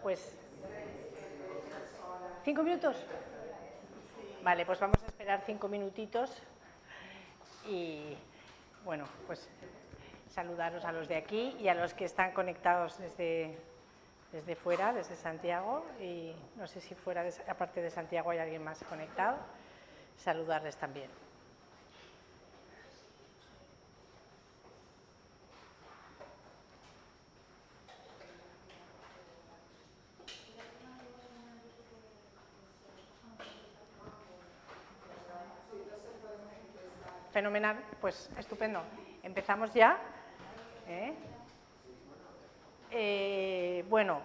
pues... ¿5 minutos? Vale, pues vamos a esperar 5 minutitos y, bueno, pues saludaros a los de aquí y a los que están conectados desde fuera, desde Santiago, y no sé si fuera, aparte de Santiago, hay alguien más conectado, saludarles también. Fenomenal, pues estupendo. Empezamos ya. Bueno,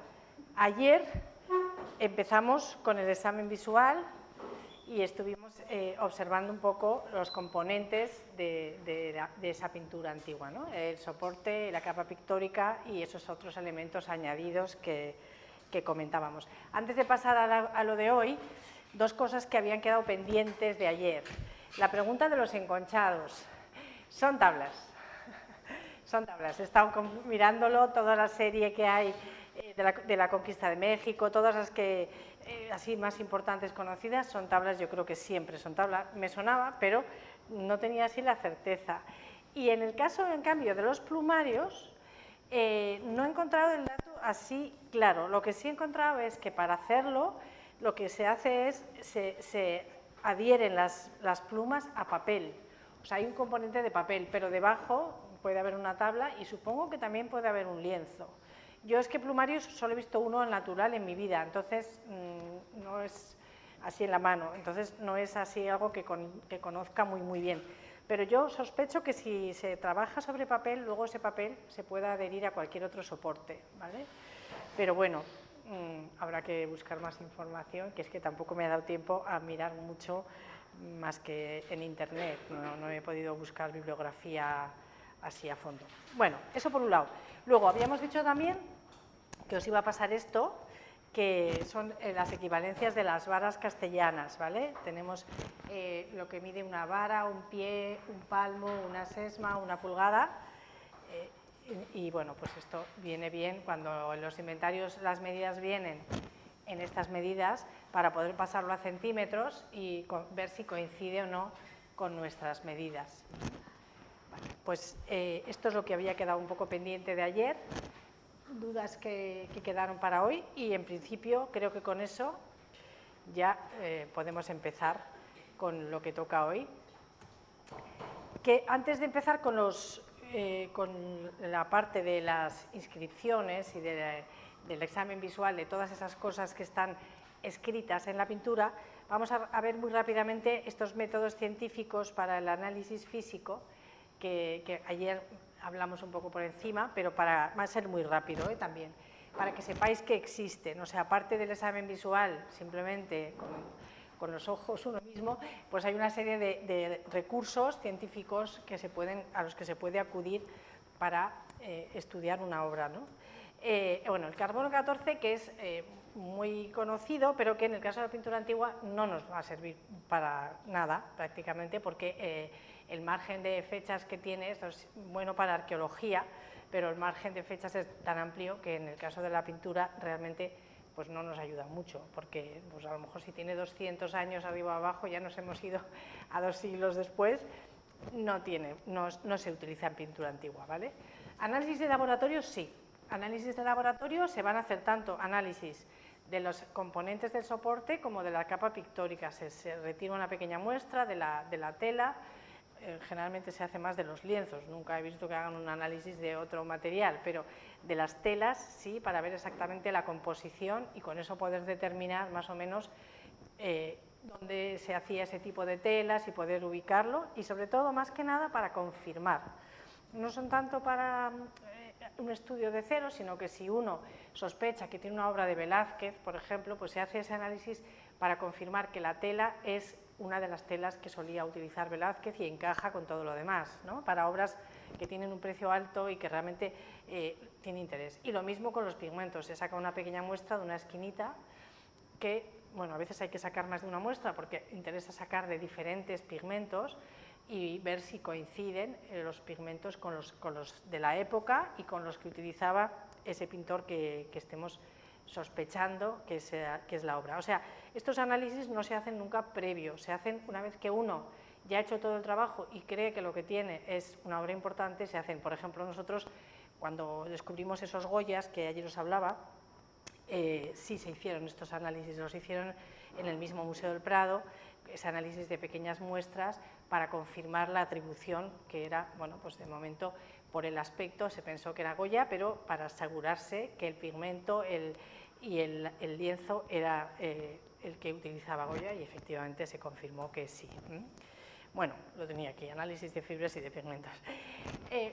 ayer empezamos con el examen visual y estuvimos observando un poco los componentes de esa pintura antigua, ¿no? El soporte, la capa pictórica y esos otros elementos añadidos que comentábamos. Antes de pasar a lo de hoy, dos cosas que habían quedado pendientes de ayer. La pregunta de los enconchados. Son tablas. Son tablas. He estado mirándolo, toda la serie que hay de la conquista de México, todas las que así más importantes conocidas son tablas. Yo creo que siempre son tablas. Me sonaba, pero no tenía así la certeza. Y en el caso, en cambio, de los plumarios, no he encontrado el dato así claro. Lo que sí he encontrado es que para hacerlo, lo que se hace es, se adhieren las plumas a papel. O sea, hay un componente de papel, pero debajo puede haber una tabla y supongo que también puede haber un lienzo. Yo es que plumarios solo he visto uno en natural en mi vida, entonces no es así en la mano, entonces no es así algo que conozca muy bien. Pero yo sospecho que si se trabaja sobre papel, luego ese papel se pueda adherir a cualquier otro soporte, ¿vale? Pero bueno, habrá que buscar más información, que es que tampoco me ha dado tiempo a mirar mucho más que en internet, no he podido buscar bibliografía así a fondo. Bueno, eso por un lado. Luego, habíamos dicho también que os iba a pasar esto, que son las equivalencias de las varas castellanas, ¿vale? Tenemos lo que mide una vara, un pie, un palmo, una sesma, una pulgada, y bueno, pues esto viene bien cuando en los inventarios las medidas vienen en estas medidas para poder pasarlo a centímetros y ver si coincide o no con nuestras medidas. Vale, pues esto es lo que había quedado un poco pendiente de ayer, dudas que quedaron para hoy y en principio creo que con eso ya podemos empezar con lo que toca hoy. Que antes de empezar con la parte de las inscripciones y del examen visual, de todas esas cosas que están escritas en la pintura, vamos a ver muy rápidamente estos métodos científicos para el análisis físico, que ayer hablamos un poco por encima, pero va a ser muy rápido también, para que sepáis que existen. O sea, aparte del examen visual, simplemente con los ojos uno mismo, pues hay una serie de recursos científicos a los que se puede acudir para estudiar una obra, ¿no? Bueno, el carbono 14, que es muy conocido, pero que en el caso de la pintura antigua no nos va a servir para nada, prácticamente, porque el margen de fechas que tiene, esto es bueno para arqueología, pero el margen de fechas es tan amplio que en el caso de la pintura realmente pues no nos ayuda mucho, porque pues a lo mejor si tiene 200 años arriba o abajo, ya nos hemos ido a 2 siglos después, no se utiliza en pintura antigua, ¿vale? Análisis de laboratorio, sí. Análisis de laboratorio se van a hacer tanto análisis de los componentes del soporte como de la capa pictórica. Se retira una pequeña muestra de la tela, generalmente se hace más de los lienzos, nunca he visto que hagan un análisis de otro material, pero de las telas sí, para ver exactamente la composición y con eso poder determinar más o menos dónde se hacía ese tipo de telas y poder ubicarlo y sobre todo, más que nada, para confirmar. No son tanto para un estudio de cero, sino que si uno sospecha que tiene una obra de Velázquez, por ejemplo, pues se hace ese análisis para confirmar que la tela es una de las telas que solía utilizar Velázquez y encaja con todo lo demás, ¿no? Para obras que tienen un precio alto y que realmente tiene interés. Y lo mismo con los pigmentos, se saca una pequeña muestra de una esquinita que, bueno, a veces hay que sacar más de una muestra porque interesa sacar de diferentes pigmentos y ver si coinciden los pigmentos con los de la época y con los que utilizaba ese pintor que estemos sospechando que es la obra. O sea, estos análisis no se hacen nunca previo, se hacen una vez que uno ya ha hecho todo el trabajo y cree que lo que tiene es una obra importante, se hacen. Por ejemplo, nosotros cuando descubrimos esos Goyas que ayer os hablaba, sí se hicieron estos análisis, los hicieron en el mismo Museo del Prado, ese análisis de pequeñas muestras para confirmar la atribución que era, bueno, pues de momento por el aspecto se pensó que era Goya, pero para asegurarse que el pigmento y el lienzo era el que utilizaba Goya, y efectivamente se confirmó que sí. Bueno, lo tenía aquí, análisis de fibras y de pigmentos.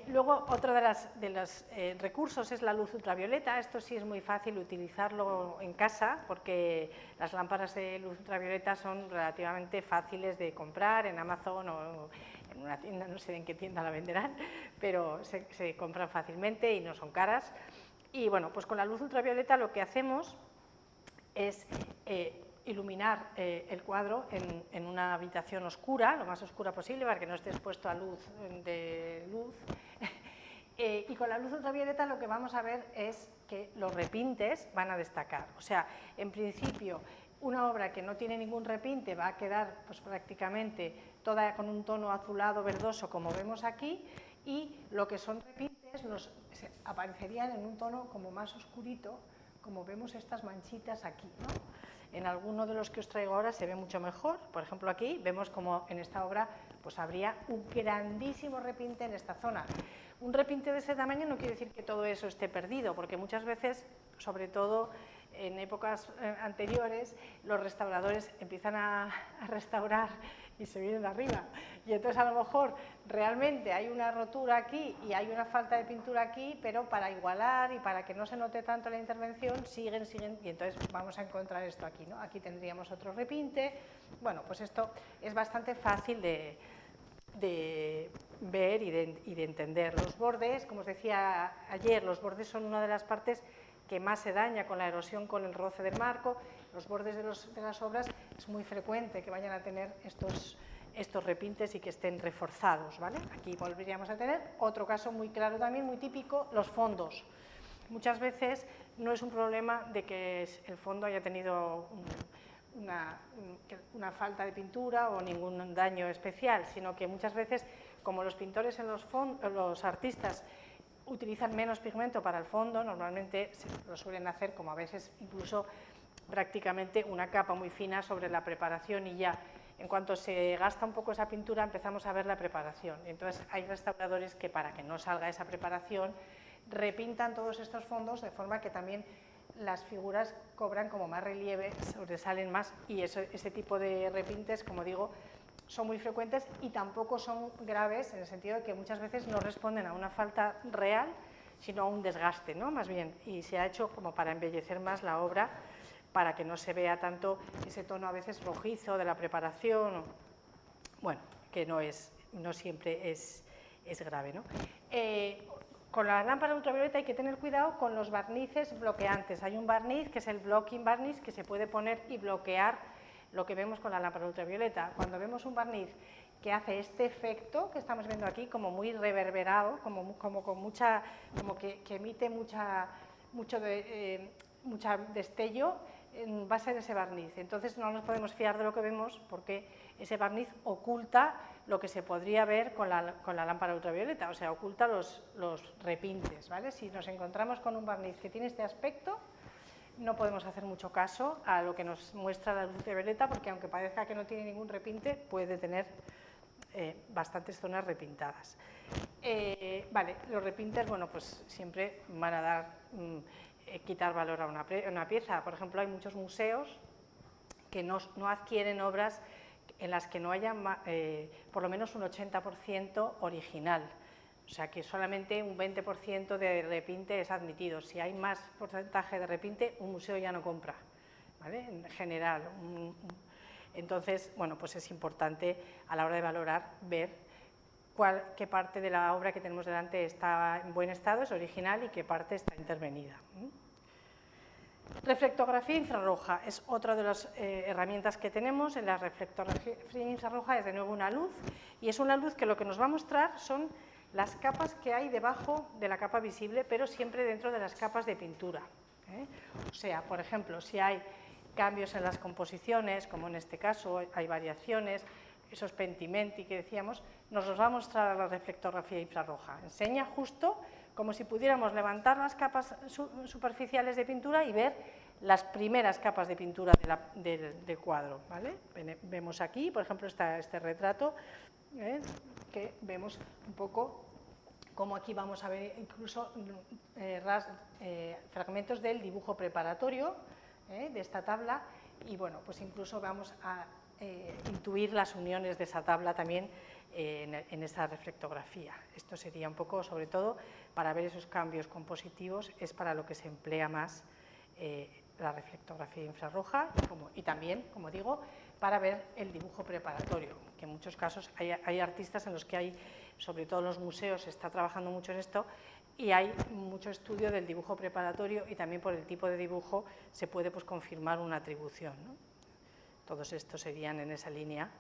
Luego, otro de los recursos es la luz ultravioleta. Esto sí es muy fácil utilizarlo en casa, porque las lámparas de luz ultravioleta son relativamente fáciles de comprar en Amazon o en una tienda, no sé en qué tienda la venderán, pero se compran fácilmente y no son caras. Y bueno, pues con la luz ultravioleta lo que hacemos es iluminar el cuadro en una habitación oscura, lo más oscura posible, para que no esté expuesto a luz y con la luz ultravioleta lo que vamos a ver es que los repintes van a destacar. O sea, en principio, una obra que no tiene ningún repinte va a quedar pues, prácticamente toda con un tono azulado verdoso, como vemos aquí, y lo que son repintes aparecerían en un tono como más oscurito, como vemos estas manchitas aquí, ¿no? En alguno de los que os traigo ahora se ve mucho mejor. Por ejemplo, aquí vemos como en esta obra pues habría un grandísimo repinte en esta zona. Un repinte de ese tamaño no quiere decir que todo eso esté perdido, porque muchas veces, sobre todo en épocas anteriores, los restauradores empiezan a restaurar y se vienen arriba. Y entonces a lo mejor realmente hay una rotura aquí y hay una falta de pintura aquí, pero para igualar y para que no se note tanto la intervención, siguen, y entonces vamos a encontrar esto aquí, ¿no? Aquí tendríamos otro repinte. Bueno, pues esto es bastante fácil de ver y de entender. Los bordes, como os decía ayer, los bordes son una de las partes que más se daña con la erosión, con el roce del marco. Los bordes de las obras es muy frecuente que vayan a tener estos repintes y que estén reforzados, ¿vale? Aquí volveríamos a tener otro caso muy claro también, muy típico, los fondos. Muchas veces no es un problema de que el fondo haya tenido una falta de pintura o ningún daño especial, sino que muchas veces, como los pintores los artistas utilizan menos pigmento para el fondo, normalmente lo suelen hacer como a veces incluso prácticamente una capa muy fina sobre la preparación y ya. En cuanto se gasta un poco esa pintura empezamos a ver la preparación. Entonces hay restauradores que para que no salga esa preparación repintan todos estos fondos de forma que también las figuras cobran como más relieve, sobresalen más y ese tipo de repintes, como digo, son muy frecuentes y tampoco son graves en el sentido de que muchas veces no responden a una falta real, sino a un desgaste, ¿no? Más bien, y se ha hecho como para embellecer más la obra, para que no se vea tanto ese tono a veces rojizo de la preparación, bueno, que no siempre es grave, ¿no? Con la lámpara ultravioleta hay que tener cuidado con los barnices bloqueantes. Hay un barniz que es el blocking varnish que se puede poner y bloquear lo que vemos con la lámpara ultravioleta. Cuando vemos un barniz que hace este efecto que estamos viendo aquí, como muy reverberado, como con mucha, como que emite mucho destello, va a ser ese barniz. Entonces no nos podemos fiar de lo que vemos porque ese barniz oculta lo que se podría ver con la lámpara ultravioleta, o sea, oculta los repintes, ¿vale? Si nos encontramos con un barniz que tiene este aspecto, no podemos hacer mucho caso a lo que nos muestra la luz ultravioleta, porque aunque parezca que no tiene ningún repinte, puede tener bastantes zonas repintadas. Vale, los repintes, bueno, pues siempre van a dar, quitar valor a una pieza. Por ejemplo, hay muchos museos que no adquieren obras en las que no haya por lo menos un 80% original. O sea que solamente un 20% de repinte es admitido. Si hay más porcentaje de repinte, un museo ya no compra, ¿vale? En general. Entonces, bueno, pues es importante a la hora de valorar ver qué parte de la obra que tenemos delante está en buen estado, es original, y qué parte está intervenida. Reflectografía infrarroja es otra de las herramientas que tenemos. En la reflectografía infrarroja es de nuevo una luz, y es una luz que lo que nos va a mostrar son las capas que hay debajo de la capa visible, pero siempre dentro de las capas de pintura. O sea, por ejemplo, si hay cambios en las composiciones, como en este caso hay variaciones, esos pentimenti que decíamos, nos los va a mostrar la reflectografía infrarroja. Enseña justo como si pudiéramos levantar las capas superficiales de pintura y ver las primeras capas de pintura del cuadro, ¿vale? Vemos aquí, por ejemplo, este retrato, que vemos un poco como aquí vamos a ver incluso fragmentos del dibujo preparatorio de esta tabla, y bueno, pues incluso vamos a intuir las uniones de esa tabla también en esa reflectografía. Esto sería un poco, sobre todo, para ver esos cambios compositivos, es para lo que se emplea más la reflectografía infrarroja y también, como digo, para ver el dibujo preparatorio, que en muchos casos hay artistas en los que hay, sobre todo en los museos, se está trabajando mucho en esto, y hay mucho estudio del dibujo preparatorio, y también por el tipo de dibujo se puede pues confirmar una atribución, ¿no? Todos estos serían en esa línea.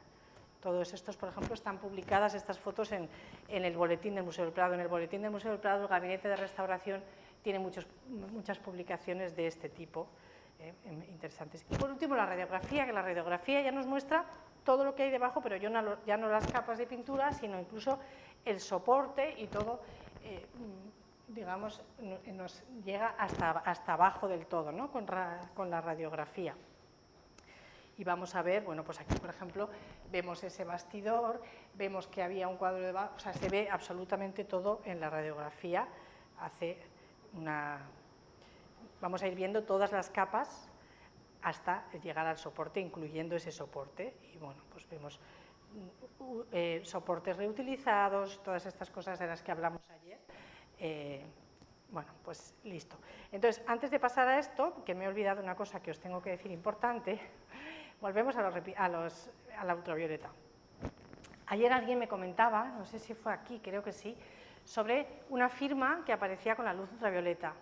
Todos estos, por ejemplo, están publicadas estas fotos en el Boletín del Museo del Prado. En el Boletín del Museo del Prado, el Gabinete de Restauración tiene muchas publicaciones de este tipo, interesantes. Y por último, la radiografía, que la radiografía ya nos muestra todo lo que hay debajo, pero ya no las capas de pintura, sino incluso el soporte y todo, digamos, nos llega hasta abajo del todo, ¿no? Con la radiografía. Y vamos a ver, bueno, pues aquí, por ejemplo, vemos ese bastidor, vemos que había un cuadro debajo, o sea, se ve absolutamente todo en la radiografía. Vamos a ir viendo todas las capas hasta llegar al soporte, incluyendo ese soporte. Y bueno, pues vemos soportes reutilizados, todas estas cosas de las que hablamos ayer. Bueno, pues listo. Entonces, antes de pasar a esto, que me he olvidado una cosa que os tengo que decir importante, volvemos a la ultravioleta. Ayer alguien me comentaba, no sé si fue aquí, creo que sí, sobre una firma que aparecía con la luz ultravioleta.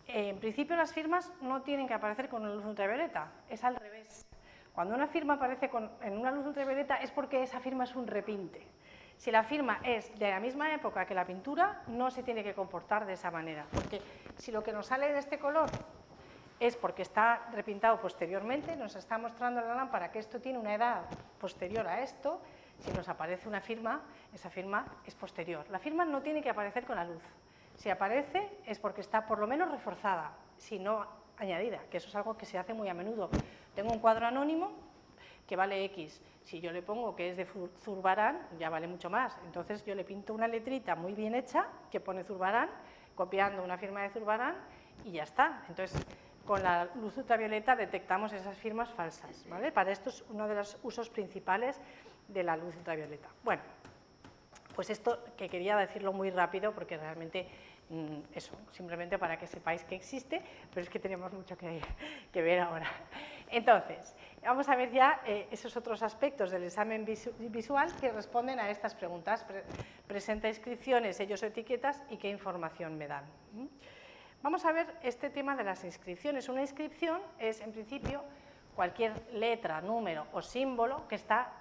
En principio las firmas no tienen que aparecer con una luz ultravioleta, es al revés. Cuando una firma aparece en una luz ultravioleta es porque esa firma es un repinte. Si la firma es de la misma época que la pintura, no se tiene que comportar de esa manera, porque si lo que nos sale de este color es porque está repintado posteriormente, nos está mostrando la lámpara que esto tiene una edad posterior a esto. Si nos aparece una firma, esa firma es posterior. La firma no tiene que aparecer con la luz. Si aparece es porque está por lo menos reforzada, si no añadida, que eso es algo que se hace muy a menudo. Tengo un cuadro anónimo que vale X. Si yo le pongo que es de Zurbarán, ya vale mucho más. Entonces yo le pinto una letrita muy bien hecha que pone Zurbarán, copiando una firma de Zurbarán, y ya está. Entonces, con la luz ultravioleta detectamos esas firmas falsas, ¿vale? Para esto es uno de los usos principales de la luz ultravioleta. Bueno, pues esto que quería decirlo muy rápido porque realmente eso, simplemente para que sepáis que existe, pero es que tenemos mucho que ver ahora. Entonces, vamos a ver ya esos otros aspectos del examen visual que responden a estas preguntas. Presenta inscripciones, sellos o etiquetas y qué información me dan. Vamos a ver este tema de las inscripciones. Una inscripción es, en principio, cualquier letra, número o símbolo que está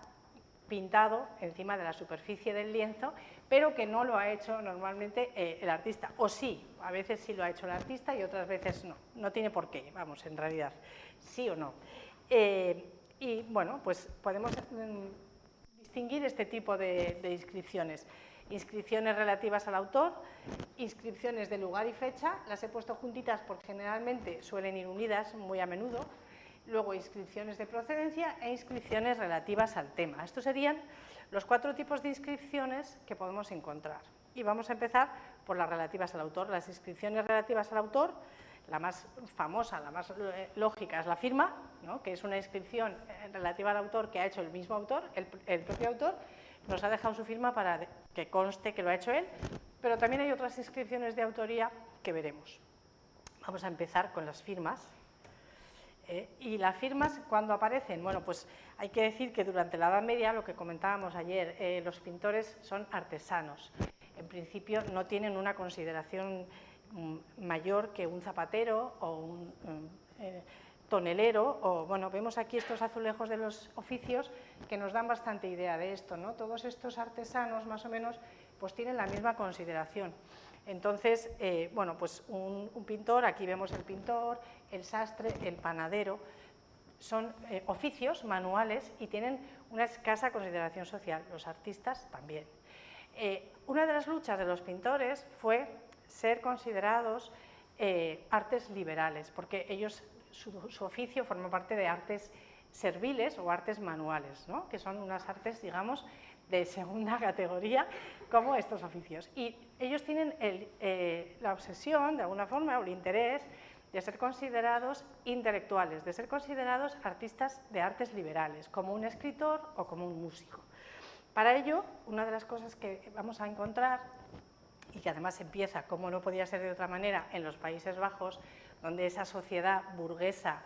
pintado encima de la superficie del lienzo, pero que no lo ha hecho normalmente el artista. O sí, a veces sí lo ha hecho el artista y otras veces no. No tiene por qué, vamos, en realidad, sí o no. Y bueno, pues podemos distinguir este tipo de inscripciones. Inscripciones relativas al autor, inscripciones de lugar y fecha, las he puesto juntitas porque generalmente suelen ir unidas muy a menudo, luego inscripciones de procedencia e inscripciones relativas al tema. Estos serían los 4 tipos de inscripciones que podemos encontrar. Y vamos a empezar por las relativas al autor. Las inscripciones relativas al autor, la más famosa, la más lógica es la firma, ¿no? Que es una inscripción relativa al autor que ha hecho el mismo autor, el propio autor, nos ha dejado su firma para que conste que lo ha hecho él, pero también hay otras inscripciones de autoría que veremos. Vamos a empezar con las firmas. Y las firmas, ¿cuándo aparecen? Bueno, pues hay que decir que durante la Edad Media, lo que comentábamos ayer, los pintores son artesanos. En principio no tienen una consideración mayor que un zapatero o tonelero, o bueno, vemos aquí estos azulejos de los oficios que nos dan bastante idea de esto, ¿no? Todos estos artesanos, más o menos, pues tienen la misma consideración. Entonces, bueno, pues un pintor, aquí vemos el pintor, el sastre, el panadero, son oficios manuales y tienen una escasa consideración social, los artistas también. Una de las luchas de los pintores fue ser considerados artes liberales, porque ellos, su oficio forma parte de artes serviles o artes manuales, ¿no? Que son unas artes, digamos, de segunda categoría, como estos oficios. Y ellos tienen la obsesión, de alguna forma, o el interés de ser considerados intelectuales, de ser considerados artistas de artes liberales, como un escritor o como un músico. Para ello, una de las cosas que vamos a encontrar, y que además empieza, como no podía ser de otra manera, en los Países Bajos, donde esa sociedad burguesa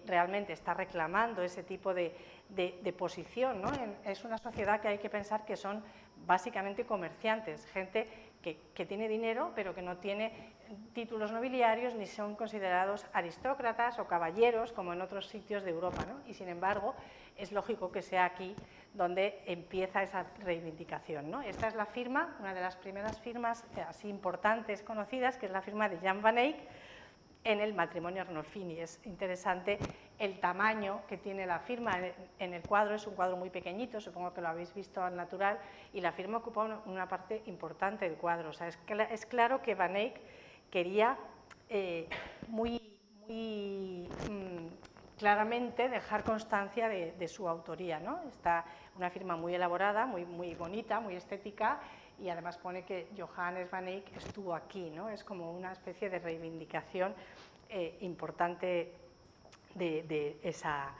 realmente está reclamando ese tipo de posición, ¿no? Es una sociedad que hay que pensar que son básicamente comerciantes, gente que tiene dinero pero que no tiene títulos nobiliarios ni son considerados aristócratas o caballeros como en otros sitios de Europa, ¿no? Y sin embargo es lógico que sea aquí donde empieza esa reivindicación, ¿no? Esta es la firma, una de las primeras firmas así importantes conocidas, que es la firma de Jan van Eyck en el matrimonio Arnolfini. Es interesante el tamaño que tiene la firma en el cuadro, es un cuadro muy pequeñito, supongo que lo habéis visto al natural, y la firma ocupa una parte importante del cuadro. O sea, es claro que Van Eyck quería muy claramente dejar constancia de su autoría, ¿no? Está una firma muy elaborada, muy bonita, muy estética, y además pone que Johannes Van Eyck estuvo aquí, ¿no? Es como una especie de reivindicación importante de esa,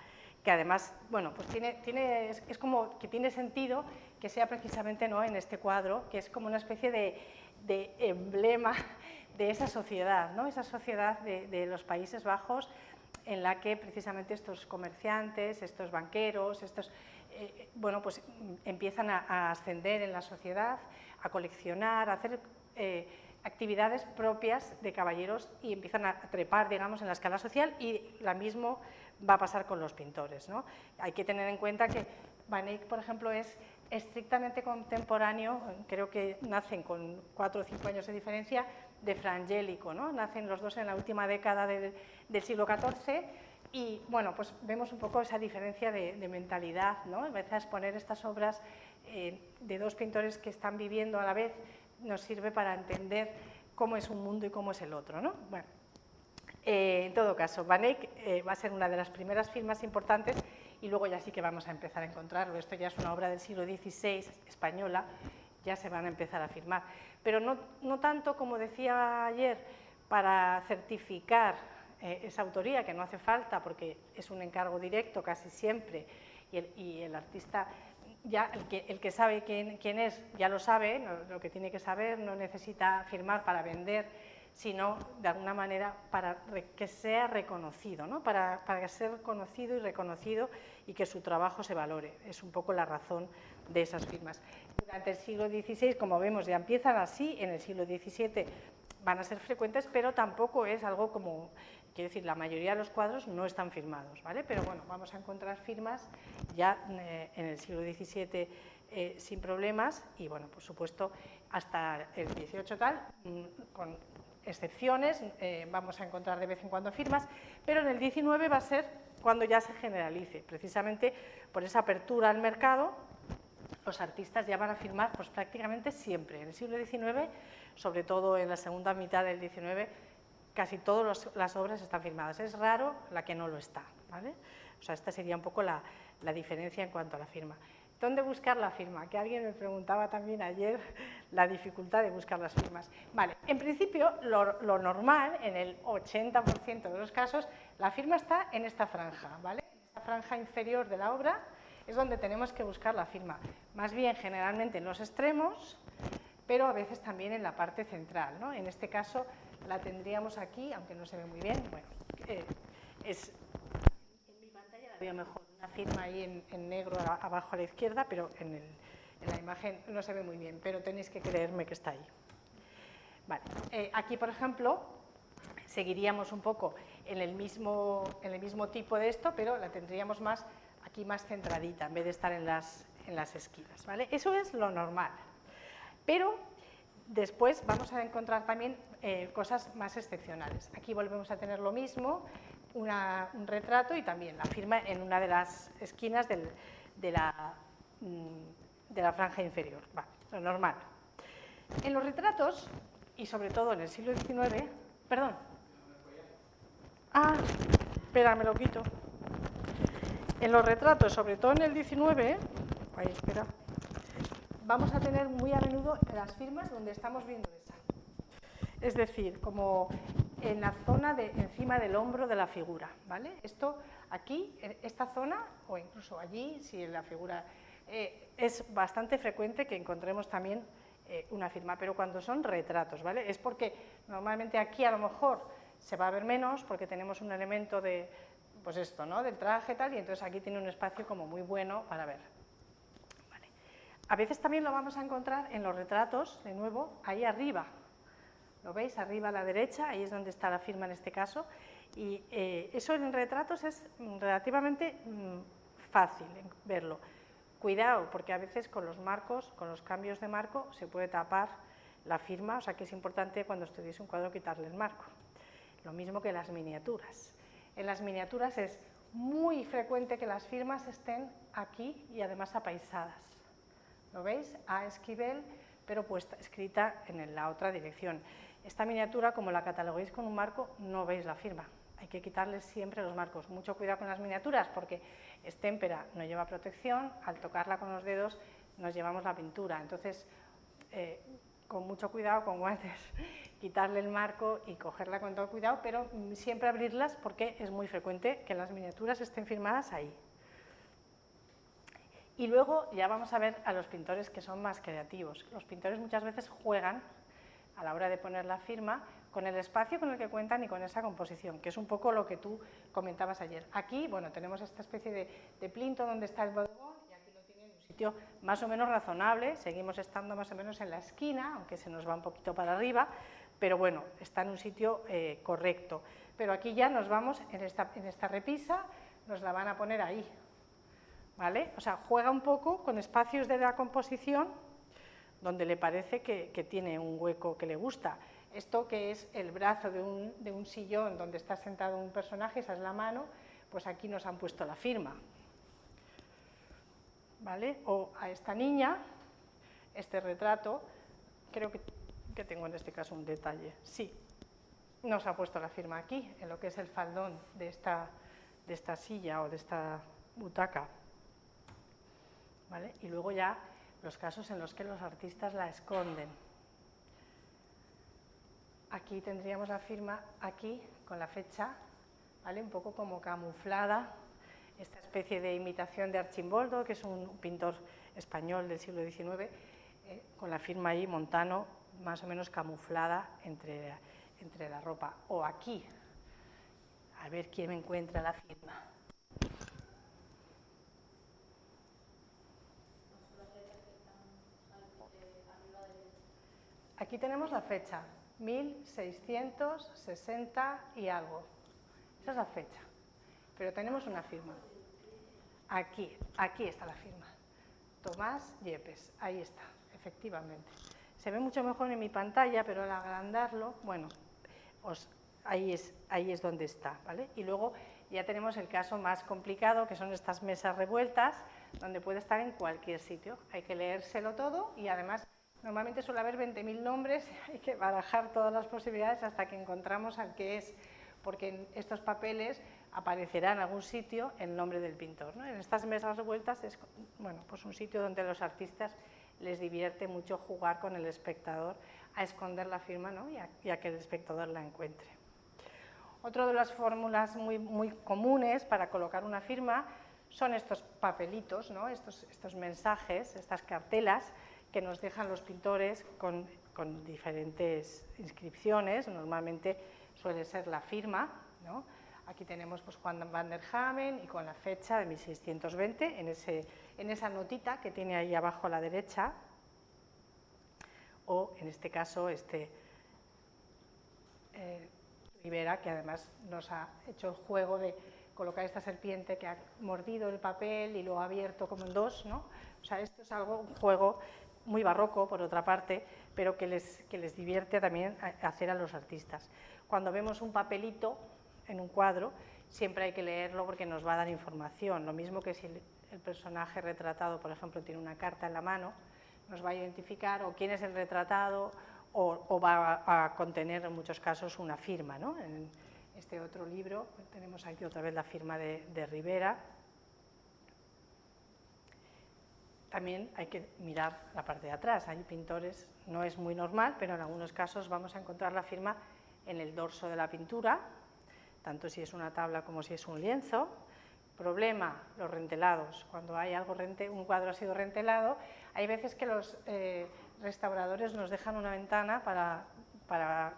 que además, bueno, pues es como que tiene sentido que sea precisamente, ¿no?, en este cuadro, que es como una especie de emblema de esa sociedad, ¿no? Esa sociedad de los Países Bajos, en la que precisamente estos comerciantes, estos banqueros, bueno, pues empiezan a ascender en la sociedad, a coleccionar, a hacer actividades propias de caballeros y empiezan a trepar, digamos, en la escala social, y lo mismo va a pasar con los pintores, ¿no? Hay que tener en cuenta que Van Eyck, por ejemplo, es estrictamente contemporáneo, creo que nacen con 4 o 5 años de diferencia, de Fra Angelico, ¿no? Nacen los dos en la última década del siglo XIV, y bueno, pues vemos un poco esa diferencia de mentalidad, ¿no? A veces exponer estas obras de dos pintores que están viviendo a la vez nos sirve para entender cómo es un mundo y cómo es el otro, ¿no? Bueno, en todo caso, Van Eyck va a ser una de las primeras firmas importantes, y luego ya sí que vamos a empezar a encontrarlo. Esto ya es una obra del siglo XVI, española, ya se van a empezar a firmar. Pero no tanto, como decía ayer, para certificar esa autoría, que no hace falta porque es un encargo directo casi siempre, y el artista, ya el que sabe quién es, ya lo sabe, lo que tiene que saber, no necesita firmar para vender, sino de alguna manera para que sea reconocido, ¿no? Para ser conocido y reconocido y que su trabajo se valore. Es un poco la razón de esas firmas. Durante el siglo XVI, como vemos, ya empiezan así, en el siglo XVII van a ser frecuentes, pero tampoco es algo como, quiero decir, la mayoría de los cuadros no están firmados, ¿vale? Pero bueno, vamos a encontrar firmas ya en el siglo XVII sin problemas, y bueno, por supuesto, hasta el XVIII tal, con excepciones, vamos a encontrar de vez en cuando firmas, pero en el XIX va a ser cuando ya se generalice, precisamente por esa apertura al mercado. Los artistas ya van a firmar pues prácticamente siempre. En el siglo XIX, sobre todo en la segunda mitad del XIX, casi todas las obras están firmadas. Es raro la que no lo está, ¿vale? O sea, esta sería un poco la diferencia en cuanto a la firma. ¿Dónde buscar la firma? Que alguien me preguntaba también ayer la dificultad de buscar las firmas. Vale, en principio lo normal, en el 80% de los casos, la firma está en esta franja, ¿vale? En esta franja inferior de la obra es donde tenemos que buscar la firma. Más bien, generalmente en los extremos, pero a veces también en la parte central, ¿no? En este caso la tendríamos aquí, aunque no se ve muy bien. Bueno, en mi pantalla la veo mejor, una firma ahí en negro abajo a la izquierda, pero en la imagen no se ve muy bien, pero tenéis que creerme que está ahí. Vale, aquí, por ejemplo, seguiríamos un poco en el mismo tipo de esto, pero la tendríamos aquí más centradita, en vez de estar en las esquinas, ¿vale? Eso es lo normal. Pero después vamos a encontrar también cosas más excepcionales. Aquí volvemos a tener lo mismo, un retrato y también la firma en una de las esquinas de la franja inferior, vale, lo normal. En los retratos, y sobre todo en el siglo XIX, perdón. Ah, espera, me lo quito. En los retratos, sobre todo en el XIX, espera, vamos a tener muy a menudo las firmas donde estamos viendo esa. Es decir, como en la zona encima del hombro de la figura, ¿vale? Esto aquí, en esta zona, o incluso allí, si en la figura es bastante frecuente que encontremos también una firma, pero cuando son retratos, ¿vale? Es porque normalmente aquí a lo mejor se va a ver menos porque tenemos un elemento de, pues esto, ¿no? Del traje tal, y entonces aquí tiene un espacio como muy bueno para ver. Vale. A veces también lo vamos a encontrar en los retratos, de nuevo, ahí arriba. ¿Lo veis? Arriba a la derecha, ahí es donde está la firma en este caso, y eso en retratos es relativamente fácil verlo. Cuidado, porque a veces con los marcos, con los cambios de marco, se puede tapar la firma, o sea que es importante cuando estudiéis un cuadro quitarle el marco. Lo mismo que las miniaturas. En las miniaturas es muy frecuente que las firmas estén aquí y además apaisadas. ¿Lo veis? A Esquivel, pero puesta, escrita en la otra dirección. Esta miniatura, como la cataloguéis con un marco, no veis la firma. Hay que quitarles siempre los marcos. Mucho cuidado con las miniaturas porque es témpera, no lleva protección, al tocarla con los dedos nos llevamos la pintura. Entonces, con mucho cuidado, con guantes, quitarle el marco y cogerla con todo cuidado, pero siempre abrirlas porque es muy frecuente que las miniaturas estén firmadas ahí. Y luego ya vamos a ver a los pintores que son más creativos. Los pintores muchas veces juegan a la hora de poner la firma con el espacio con el que cuentan y con esa composición, que es un poco lo que tú comentabas ayer. Aquí, bueno, tenemos esta especie de plinto donde está el bodegón y aquí lo tienen en un sitio más o menos razonable, seguimos estando más o menos en la esquina, aunque se nos va un poquito para arriba, pero bueno, está en un sitio correcto. Pero aquí ya nos vamos, en esta repisa, nos la van a poner ahí, ¿vale? O sea, juega un poco con espacios de la composición donde le parece que tiene un hueco que le gusta. Esto que es el brazo de un sillón donde está sentado un personaje, esa es la mano, pues aquí nos han puesto la firma, ¿vale? O a esta niña, este retrato, creo que tengo en este caso un detalle, sí, nos ha puesto la firma aquí, en lo que es el faldón de esta silla o de esta butaca, ¿vale? Y luego ya los casos en los que los artistas la esconden. Aquí tendríamos la firma, aquí, con la fecha, ¿vale? Un poco como camuflada, esta especie de imitación de Archimboldo, que es un pintor español del siglo XIX, con la firma ahí, Montano, más o menos camuflada entre la ropa. O aquí, a ver quién encuentra la firma. Aquí tenemos la fecha, 1660 y algo. Esa es la fecha. Pero tenemos una firma. Aquí está la firma. Tomás Yepes, ahí está, efectivamente. Se ve mucho mejor en mi pantalla, pero al agrandarlo, bueno, ahí es donde está, ¿vale? Y luego ya tenemos el caso más complicado, que son estas mesas revueltas, donde puede estar en cualquier sitio. Hay que leérselo todo y además normalmente suele haber 20.000 nombres, hay que barajar todas las posibilidades hasta que encontramos al que es, porque en estos papeles aparecerá en algún sitio el nombre del pintor, ¿no? En estas mesas revueltas es, bueno, pues un sitio donde a los artistas les divierte mucho jugar con el espectador a esconder la firma, ¿no? y a que el espectador la encuentre. Otra de las fórmulas muy comunes para colocar una firma son estos papelitos, ¿no? estos mensajes, estas cartelas que nos dejan los pintores con diferentes inscripciones, normalmente suele ser la firma, ¿no? Aquí tenemos pues, Juan van der Hamen y con la fecha de 1620 en esa notita que tiene ahí abajo a la derecha, o en este caso Rivera, que además nos ha hecho el juego de colocar esta serpiente que ha mordido el papel y lo ha abierto como en dos, ¿no? O sea, esto es un juego muy barroco, por otra parte, pero que les divierte también hacer a los artistas. Cuando vemos un papelito en un cuadro, siempre hay que leerlo porque nos va a dar información. Lo mismo que si el personaje retratado, por ejemplo, tiene una carta en la mano, nos va a identificar o quién es el retratado o va a contener en muchos casos una firma, ¿no? En este otro libro tenemos aquí otra vez la firma de Rivera. También hay que mirar la parte de atrás. Hay pintores, no es muy normal, pero en algunos casos vamos a encontrar la firma en el dorso de la pintura, tanto si es una tabla como si es un lienzo. Problema, los rentelados. Cuando hay algo un cuadro ha sido rentelado, hay veces que los restauradores nos dejan una ventana para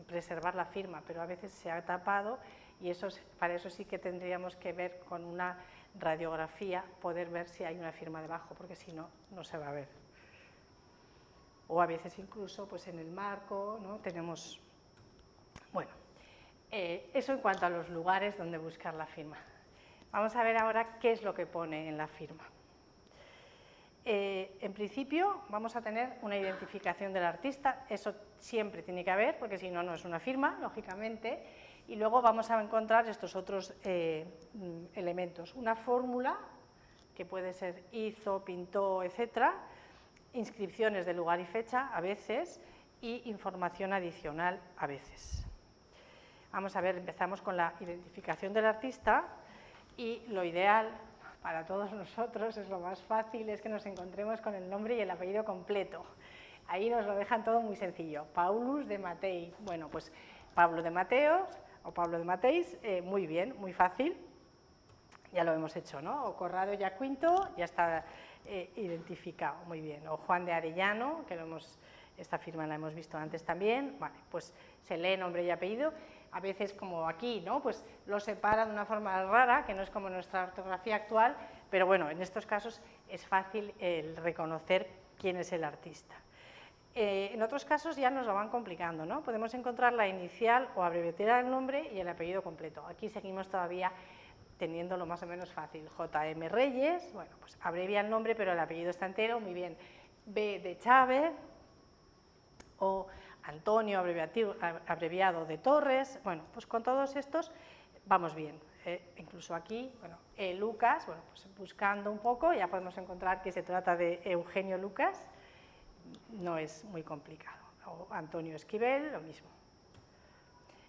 preservar la firma, pero a veces se ha tapado y para eso sí que tendríamos que ver con una radiografía, poder ver si hay una firma debajo, porque si no, no se va a ver. O a veces incluso pues en el marco, ¿no? Tenemos... Bueno, eso en cuanto a los lugares donde buscar la firma. Vamos a ver ahora qué es lo que pone en la firma. En principio vamos a tener una identificación del artista, eso siempre tiene que haber, porque si no, no es una firma, lógicamente, y luego vamos a encontrar estos otros elementos. Una fórmula, que puede ser hizo, pintó, etcétera, inscripciones de lugar y fecha, a veces, y información adicional, a veces. Vamos a ver, empezamos con la identificación del artista, y lo ideal para todos nosotros, es lo más fácil, es que nos encontremos con el nombre y el apellido completo. Ahí nos lo dejan todo muy sencillo. Paulus de Matei. Bueno, pues Pablo de Mateos o Pablo de Mateis, muy bien, muy fácil. Ya lo hemos hecho, ¿no? O Corrado Jacinto, ya está identificado, muy bien. O Juan de Arellano, que esta firma la hemos visto antes también. Vale, pues se lee nombre y apellido. A veces, como aquí, ¿no? Pues lo separa de una forma rara, que no es como nuestra ortografía actual, pero bueno, en estos casos es fácil el reconocer quién es el artista. En otros casos ya nos lo van complicando, ¿no? Podemos encontrar la inicial o abreviatura del nombre y el apellido completo. Aquí seguimos todavía teniéndolo más o menos fácil. J.M. Reyes, bueno, pues abrevia el nombre, pero el apellido está entero, muy bien. B. de Chávez, o Antonio, abreviado de Torres. Bueno, pues con todos estos vamos bien. Incluso aquí, bueno, Lucas, bueno, pues buscando un poco ya podemos encontrar que se trata de Eugenio Lucas, no es muy complicado. O Antonio Esquivel, lo mismo.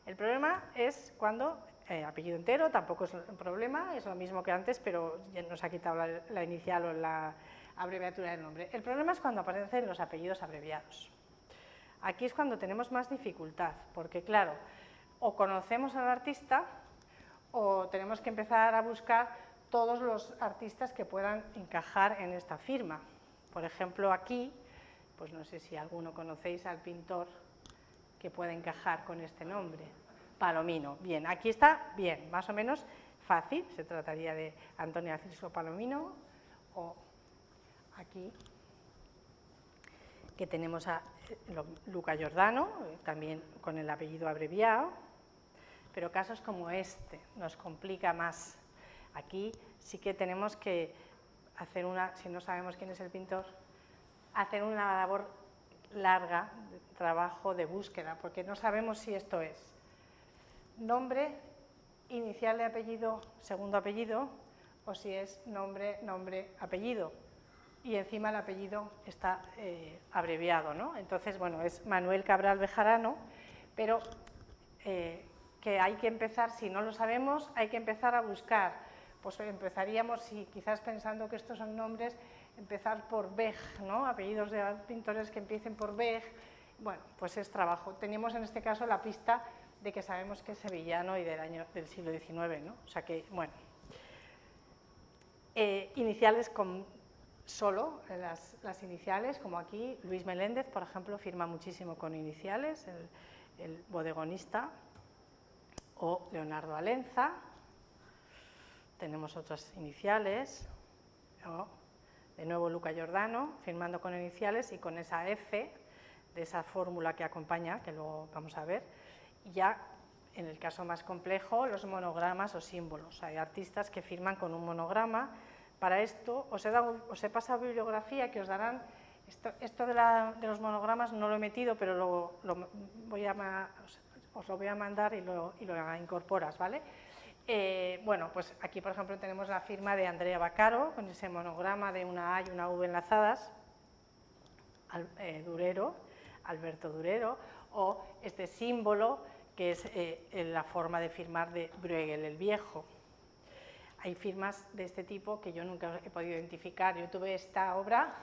El problema es cuando apellido entero, tampoco es un problema, es lo mismo que antes, pero ya nos ha quitado la inicial o la abreviatura del nombre. El problema es cuando aparecen los apellidos abreviados. Aquí es cuando tenemos más dificultad, porque claro, o conocemos al artista o tenemos que empezar a buscar todos los artistas que puedan encajar en esta firma. Por ejemplo, aquí, pues no sé si alguno conocéis al pintor que pueda encajar con este nombre. Palomino. Bien, aquí está bien, más o menos fácil, se trataría de Antonio Alfonso Palomino, o aquí que tenemos a Luca Giordano, también con el apellido abreviado, pero casos como este nos complica más. Aquí sí que tenemos que hacer si no sabemos quién es el pintor, hacer una labor larga de trabajo de búsqueda, porque no sabemos si esto es nombre, inicial de apellido, segundo apellido, o si es nombre, nombre, apellido. Y encima el apellido está abreviado, ¿no? Entonces, bueno, es Manuel Cabral Bejarano, pero que hay que empezar, si no lo sabemos, hay que empezar a buscar. Pues empezaríamos, si quizás pensando que estos son nombres, empezar por Beg, ¿no? Apellidos de pintores que empiecen por Beg. Bueno, pues es trabajo. Tenemos en este caso la pista de que sabemos que es sevillano y del siglo XIX, ¿no? O sea que, bueno. Iniciales con solo las iniciales, como aquí, Luis Meléndez, por ejemplo, firma muchísimo con iniciales, el bodegonista, o Leonardo Alenza, tenemos otras iniciales, o de nuevo Luca Giordano, firmando con iniciales y con esa F, de esa fórmula que acompaña, que luego vamos a ver, ya en el caso más complejo, los monogramas o símbolos. Hay artistas que firman con un monograma. Para esto os he pasado bibliografía que os darán, esto de los monogramas no lo he metido, pero os lo voy a mandar y lo incorporas, ¿vale? Bueno, pues aquí por ejemplo tenemos la firma de Andrea Vaccaro, con ese monograma de una A y una V enlazadas, Durero, Alberto Durero, o este símbolo que es la forma de firmar de Bruegel el Viejo. Hay firmas de este tipo que yo nunca he podido identificar. Yo tuve esta obra,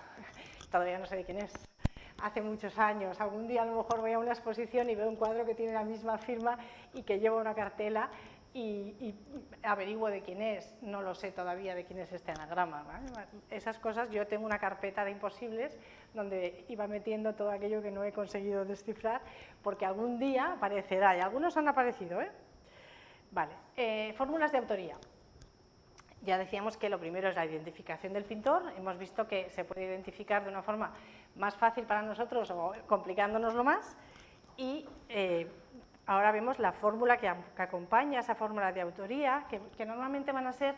todavía no sé de quién es, hace muchos años. Algún día a lo mejor voy a una exposición y veo un cuadro que tiene la misma firma y que lleva una cartela y averiguo de quién es. No lo sé todavía de quién es este anagrama, ¿vale? Esas cosas, yo tengo una carpeta de imposibles donde iba metiendo todo aquello que no he conseguido descifrar, porque algún día aparecerá, y algunos han aparecido, ¿eh? Vale, fórmulas de autoría. Ya decíamos que lo primero es la identificación del pintor. Hemos visto que se puede identificar de una forma más fácil para nosotros o complicándonoslo más. Y ahora vemos la fórmula que acompaña esa fórmula de autoría, que normalmente van a ser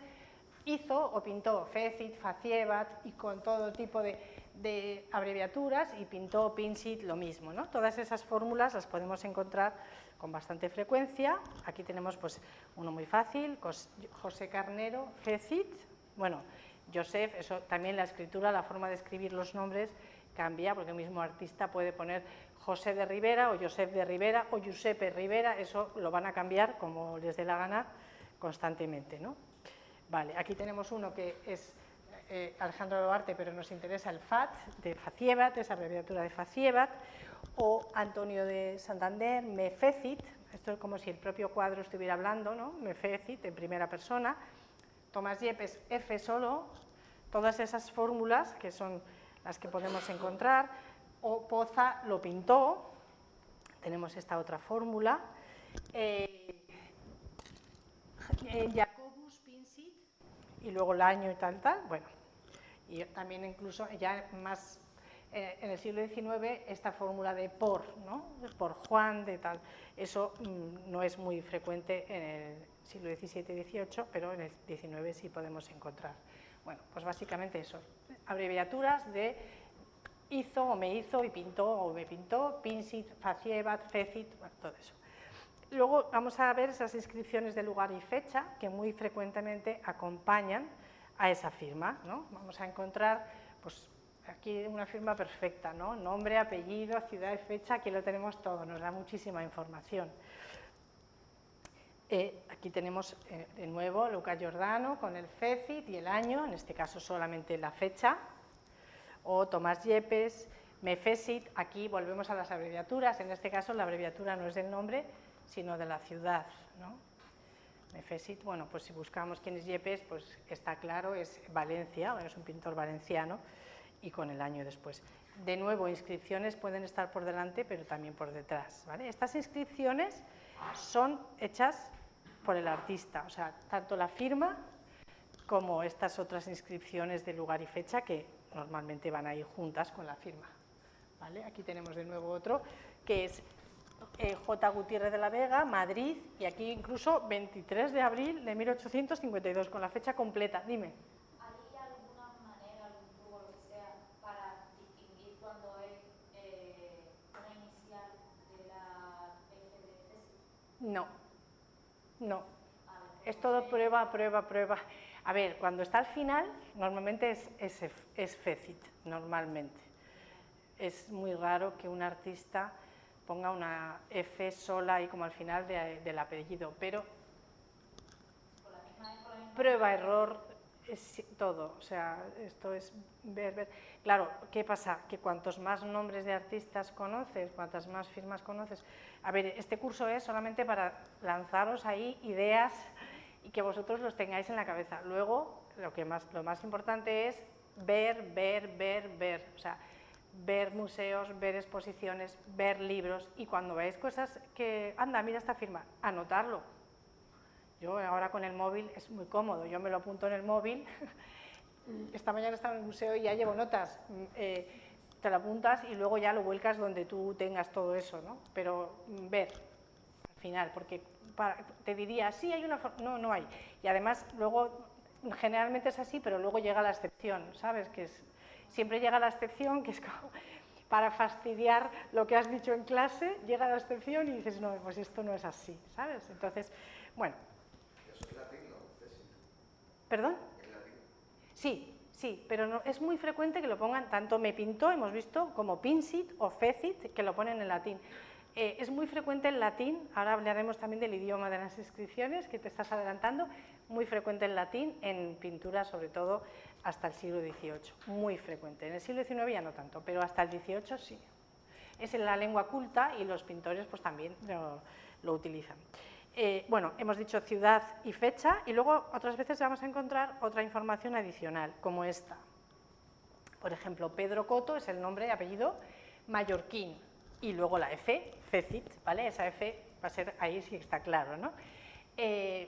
hizo o pintó Fecit, Faciebat y con todo tipo de abreviaturas, y pintó Pinsit lo mismo, ¿no? Todas esas fórmulas las podemos encontrar con bastante frecuencia. Aquí tenemos pues uno muy fácil, José Carnero, Fecit. Bueno, Josep, eso también la escritura, la forma de escribir los nombres cambia, porque el mismo artista puede poner José de Rivera o Josep de Rivera o Giuseppe Rivera, eso lo van a cambiar como les dé la gana constantemente, ¿no? Vale, aquí tenemos uno que es Alejandro Duarte, pero nos interesa el FAT, de Faciebat, esa abreviatura de Faciebat, o Antonio de Santander, Mefecit, esto es como si el propio cuadro estuviera hablando, ¿no? Mefecit, en primera persona. Tomás Yepes, F solo, todas esas fórmulas que son las que podemos encontrar, o Poza lo pintó, tenemos esta otra fórmula, Jacobus Pinsit, y luego el año y tal, bueno, y también incluso ya más en el siglo XIX esta fórmula de por, ¿no? Por Juan, de tal, eso no es muy frecuente en el siglo XVII y XVIII, pero en el XIX sí podemos encontrar. Bueno, pues básicamente eso, abreviaturas de hizo o me hizo y pintó o me pintó, Pinsit, Faciebat, Fecit, bueno, todo eso. Luego vamos a ver esas inscripciones de lugar y fecha que muy frecuentemente acompañan a esa firma, ¿no? Vamos a encontrar, pues aquí una firma perfecta, ¿no? Nombre, apellido, ciudad y fecha, aquí lo tenemos todo, nos da muchísima información. Aquí tenemos de nuevo Luca Giordano con el Fecit y el año, en este caso solamente la fecha, o Tomás Yepes, Mefecit, aquí volvemos a las abreviaturas, en este caso la abreviatura no es del nombre, sino de la ciudad, ¿no? Mefecit, bueno, pues si buscamos quién es Yepes, pues está claro, es Valencia, es un pintor valenciano, y con el año después. De nuevo, inscripciones pueden estar por delante, pero también por detrás, ¿vale? Estas inscripciones son hechas por el artista, o sea, tanto la firma como estas otras inscripciones de lugar y fecha que normalmente van a ir juntas con la firma, ¿vale? Aquí tenemos de nuevo otro, que es J. Gutiérrez de la Vega, Madrid, y aquí incluso 23 de abril de 1852, con la fecha completa. Dime. ¿Hay alguna manera, algún truco, lo que sea, para distinguir cuando es una inicial de la F de Fecit? No, no. Es todo prueba, prueba, prueba. A ver, cuando está al final, normalmente es Fecit, normalmente. Es muy raro que un artista ponga una F sola ahí como al final del apellido, pero prueba, error, es todo, o sea, esto es ver. Claro, ¿qué pasa? Que cuantos más nombres de artistas conoces, cuantas más firmas conoces, a ver, este curso es solamente para lanzaros ahí ideas y que vosotros los tengáis en la cabeza. Luego, lo más importante es ver, o sea, ver museos, ver exposiciones, ver libros, y cuando veáis cosas que, anda, mira esta firma, anotarlo. Yo ahora con el móvil es muy cómodo, yo me lo apunto en el móvil, esta mañana estaba en el museo y ya llevo notas, te lo apuntas y luego ya lo vuelcas donde tú tengas todo eso, ¿no? Pero ver, al final, porque te diría, sí, hay una forma, no, no hay. Y además, luego, generalmente es así, pero luego llega la excepción, ¿sabes? Siempre llega la excepción, que es como, para fastidiar lo que has dicho en clase, llega la excepción y dices, no, pues esto no es así, ¿sabes? Entonces, bueno. Eso es latín, ¿no? ¿Perdón? ¿Es latín? Sí, sí, pero no, es muy frecuente que lo pongan, tanto me pintó, hemos visto, como pinsit o fecit, que lo ponen en latín. Es muy frecuente el latín, ahora hablaremos también del idioma de las inscripciones, que te estás adelantando, muy frecuente el latín en pintura, sobre todo hasta el siglo XVIII, muy frecuente. En el siglo XIX ya no tanto, pero hasta el XVIII sí. Es en la lengua culta y los pintores pues también lo utilizan. Bueno, hemos dicho ciudad y fecha y luego otras veces vamos a encontrar otra información adicional, como esta. Por ejemplo, Pedro Coto es el nombre y apellido mallorquín y luego la F, Fecit, ¿vale? Esa F va a ser, ahí sí está claro, ¿no?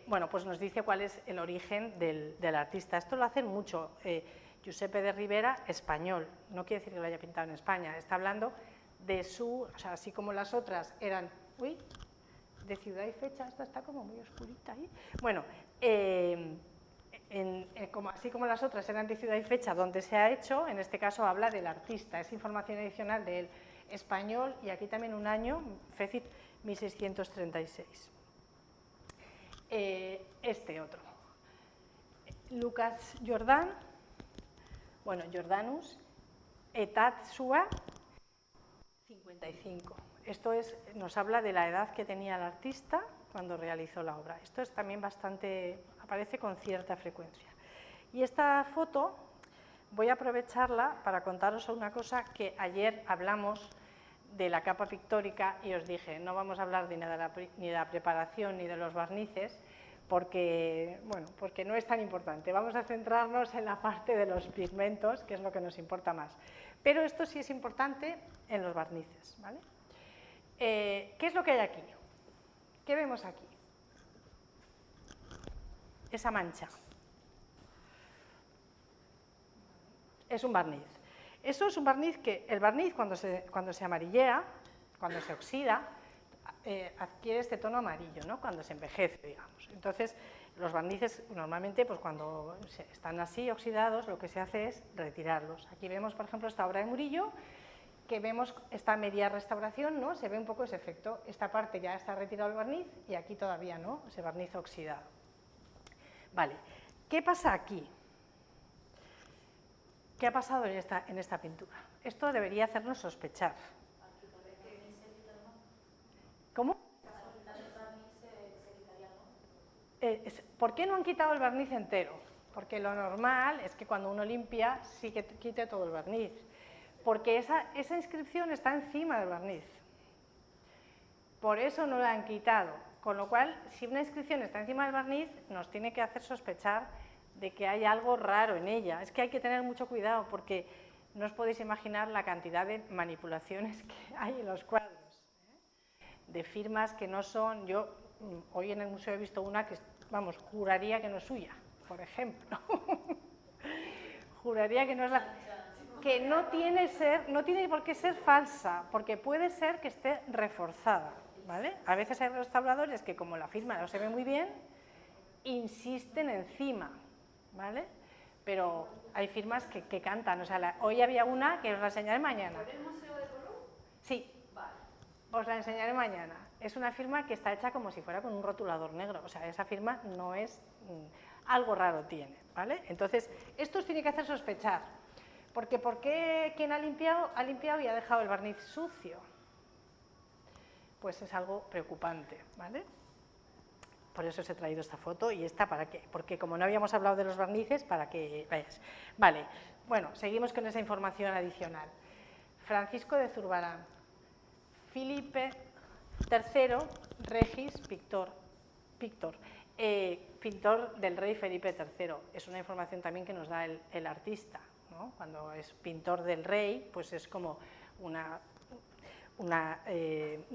Bueno, pues nos dice cuál es el origen del artista. Esto lo hacen mucho. Giuseppe de Rivera, español, no quiere decir que lo haya pintado en España, está hablando de su, o sea, así como las otras eran, uy, de ciudad y fecha, esta está como muy oscurita ahí. Bueno, así como las otras eran de ciudad y fecha donde se ha hecho, en este caso habla del artista, es información adicional del español y aquí también un año, Fecit 1636. Este otro, Lucas Jordan, bueno, Jordanus, etat sua 55. Esto nos habla de la edad que tenía el artista cuando realizó la obra. Esto es también bastante, aparece con cierta frecuencia. Y esta foto voy a aprovecharla para contaros una cosa que ayer hablamos de la capa pictórica y os dije, no vamos a hablar ni de la preparación ni de los barnices, porque, bueno, porque no es tan importante. Vamos a centrarnos en la parte de los pigmentos, que es lo que nos importa más. Pero esto sí es importante en los barnices, ¿vale? ¿Qué es lo que hay aquí? ¿Qué vemos aquí? Esa mancha. Es un barniz. Eso es un barniz que, el barniz cuando se amarillea, cuando se oxida, adquiere este tono amarillo, ¿no? Cuando se envejece, digamos. Entonces, los barnices normalmente, pues cuando están así oxidados, lo que se hace es retirarlos. Aquí vemos, por ejemplo, esta obra de Murillo, que vemos esta media restauración, ¿no? Se ve un poco ese efecto. Esta parte ya está retirado el barniz y aquí todavía no, ese barniz oxidado. Vale, ¿qué pasa aquí? ¿Qué ha pasado en esta pintura? Esto debería hacernos sospechar. ¿Cómo? ¿Por qué no han quitado el barniz entero? Porque lo normal es que cuando uno limpia sí que quite todo el barniz. Porque esa inscripción está encima del barniz. Por eso no la han quitado. Con lo cual, si una inscripción está encima del barniz, nos tiene que hacer sospechar de que hay algo raro en ella. Es que hay que tener mucho cuidado porque no os podéis imaginar la cantidad de manipulaciones que hay en los cuadros, de firmas que no son. Yo hoy en el museo he visto una que, vamos, juraría que no es suya, por ejemplo. Juraría que no es la... que no tiene por qué ser falsa, porque puede ser que esté reforzada, ¿vale? A veces hay restauradores que, como la firma no se ve muy bien, insisten encima, ¿vale? Pero hay firmas que cantan, o sea, hoy había una que os la enseñaré mañana. ¿En el Museo de Colón? Sí, Vale. os la enseñaré mañana. Es una firma que está hecha como si fuera con un rotulador negro, o sea, esa firma no es... algo raro tiene, ¿vale? Entonces, esto os tiene que hacer sospechar, porque ¿por qué quien ha limpiado y ha dejado el barniz sucio? Pues es algo preocupante, ¿vale? Por eso os he traído esta foto y esta para qué, porque como no habíamos hablado de los barnices, para que veáis. Vale, bueno, seguimos con esa información adicional. Francisco de Zurbarán, Felipe III, Regis, pintor del rey Felipe III. Es una información también que nos da el artista, ¿no? Cuando es pintor del rey, pues es como un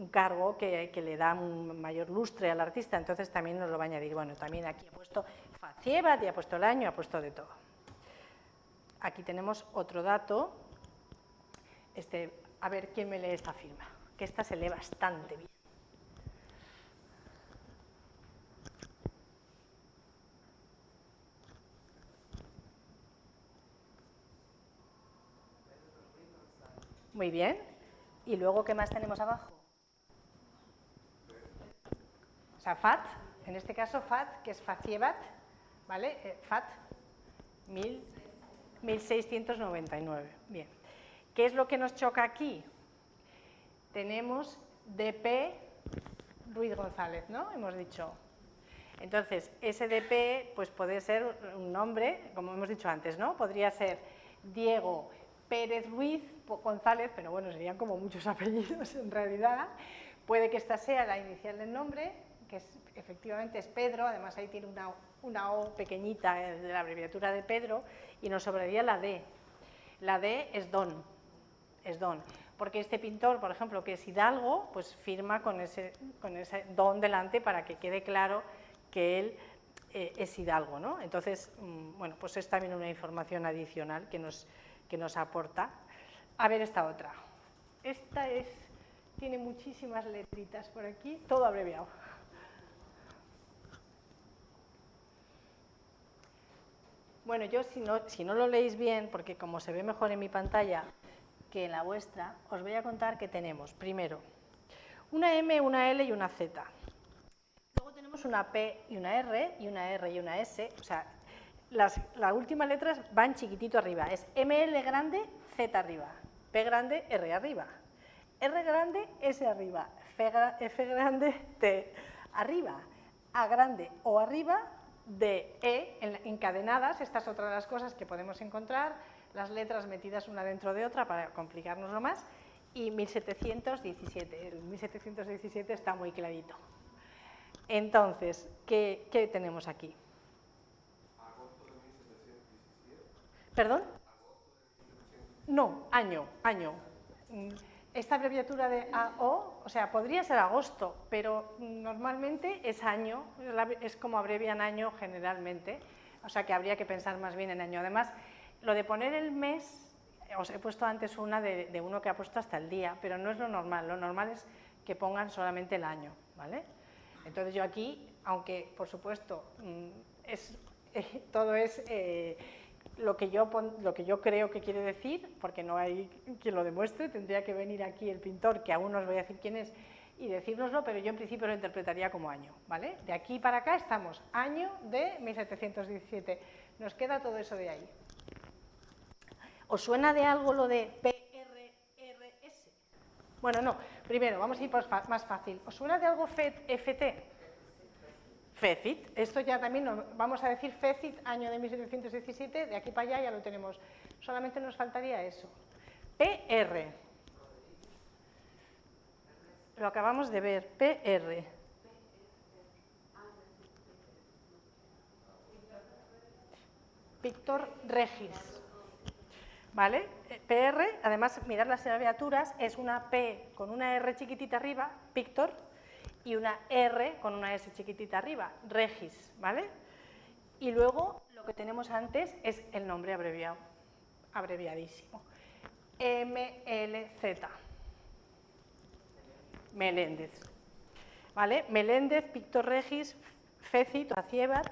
cargo que le da un mayor lustre al artista, entonces también nos lo va a añadir. Bueno, también aquí ha puesto Faciebat, y ha puesto el año, ha puesto de todo. Aquí tenemos otro dato. A ver quién me lee esta firma, que esta se lee bastante bien. Muy bien. ¿Y luego qué más tenemos abajo? O sea, FAT, en este caso FAT, que es Faciebat, ¿vale? FAT 1699. Bien. ¿Qué es lo que nos choca aquí? Tenemos DP Ruiz González, ¿no? Hemos dicho. Entonces, ese DP pues puede ser un nombre, como hemos dicho antes, ¿no? Podría ser Diego Pérez Ruiz González, pero bueno, serían como muchos apellidos en realidad. Puede que esta sea la inicial del nombre, que efectivamente es Pedro, además ahí tiene una O pequeñita de la abreviatura de Pedro, y nos sobraría la D. La D es Don, porque este pintor, por ejemplo, que es Hidalgo, pues firma con ese Don delante para que quede claro que él es Hidalgo, ¿no? Entonces, bueno, pues es también una información adicional que nos aporta. A ver esta otra. Esta tiene muchísimas letritas por aquí, todo abreviado. Bueno, yo si no lo leéis bien, porque como se ve mejor en mi pantalla que en la vuestra, os voy a contar que tenemos, primero, una M, una L y una Z. Luego tenemos una P y una R, y una R y una S, o sea, las últimas letras van chiquitito arriba, es ML grande, Z arriba, P grande, R arriba, R grande, S arriba, F grande, T arriba, A grande O arriba, D, E encadenadas, esta es otra de las cosas que podemos encontrar, las letras metidas una dentro de otra para complicárnoslo más, y 1717, el 1717 está muy clarito. Entonces, ¿qué tenemos aquí? ¿Agosto de 1717? ¿Perdón? No, año. Esta abreviatura de AO, o sea, podría ser agosto, pero normalmente es año, es como abrevian año generalmente, o sea que habría que pensar más bien en año. Además, lo de poner el mes, os he puesto antes una de uno que ha puesto hasta el día, pero no es lo normal es que pongan solamente el año, ¿vale? Entonces yo aquí, aunque por supuesto todo es lo que yo creo que quiere decir, porque no hay quien lo demuestre, tendría que venir aquí el pintor, que aún no os voy a decir quién es, y decírnoslo, pero yo en principio lo interpretaría como año, ¿vale? De aquí para acá estamos, año de 1717, nos queda todo eso de ahí. ¿Os suena de algo lo de PRRS? Bueno, no, primero, vamos a ir por más fácil. ¿Os suena de algo FT? FECIT, esto ya también, vamos a decir FECIT, año de 1717, de aquí para allá ya lo tenemos. Solamente nos faltaría eso. PR. Lo acabamos de ver, PR. Pictor Regis. ¿Vale? PR, además, mirad las abreviaturas, es una P con una R chiquitita arriba, Pictor, y una R con una S chiquitita arriba, Regis, ¿vale? Y luego lo que tenemos antes es el nombre abreviado, abreviadísimo. MLZ, Meléndez, ¿vale? Meléndez, Pictor Regis, Fecit, Faciebat,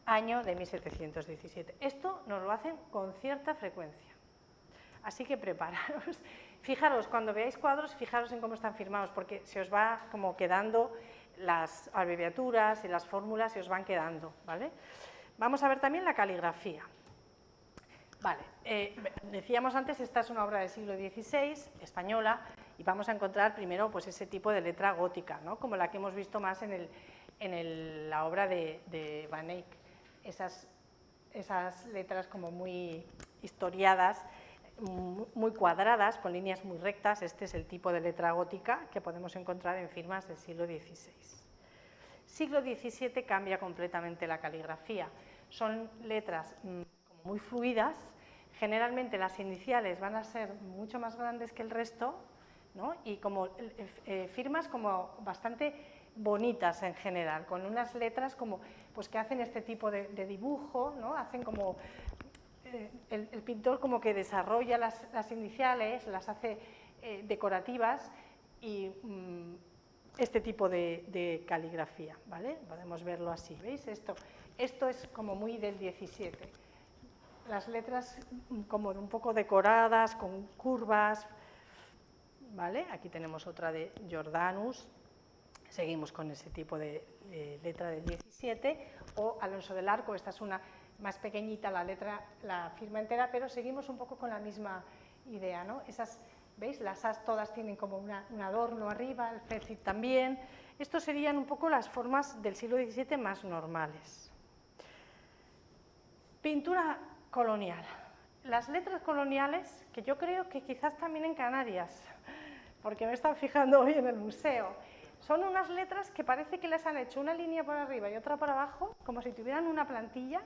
año de 1717. Esto nos lo hacen con cierta frecuencia, así que prepararos. Fijaros, cuando veáis cuadros, fijaros en cómo están firmados, porque se os va como quedando las abreviaturas y las fórmulas se os van quedando, ¿vale? Vamos a ver también la caligrafía. Vale, decíamos antes, esta es una obra del siglo XVI, española, y vamos a encontrar primero pues ese tipo de letra gótica, ¿no? Como la que hemos visto más en la obra de Van Eyck, esas letras como muy historiadas, muy cuadradas, con líneas muy rectas. Este es el tipo de letra gótica que podemos encontrar en firmas del siglo XVI. Siglo XVII cambia completamente la caligrafía. Son letras muy fluidas, generalmente las iniciales van a ser mucho más grandes que el resto, ¿no? Y como firmas como bastante bonitas en general, con unas letras como pues que hacen este tipo de dibujo, ¿no? Hacen como el pintor como que desarrolla las iniciales, las hace decorativas y este tipo de caligrafía, ¿vale? Podemos verlo así, ¿veis? Esto es como muy del 17. Las letras como un poco decoradas, con curvas, ¿vale? Aquí tenemos otra de Jordanus, seguimos con ese tipo de letra del 17, o Alonso del Arco, esta es una más pequeñita, la firma entera, pero seguimos un poco con la misma idea, ¿no? Esas, ¿veis? Las as todas tienen como un adorno arriba, el fecit también. Estos serían un poco las formas del siglo XVII más normales. Pintura colonial. Las letras coloniales, que yo creo que quizás también en Canarias, porque me he estado fijando hoy en el museo, son unas letras que parece que les han hecho una línea por arriba y otra por abajo, como si tuvieran una plantilla,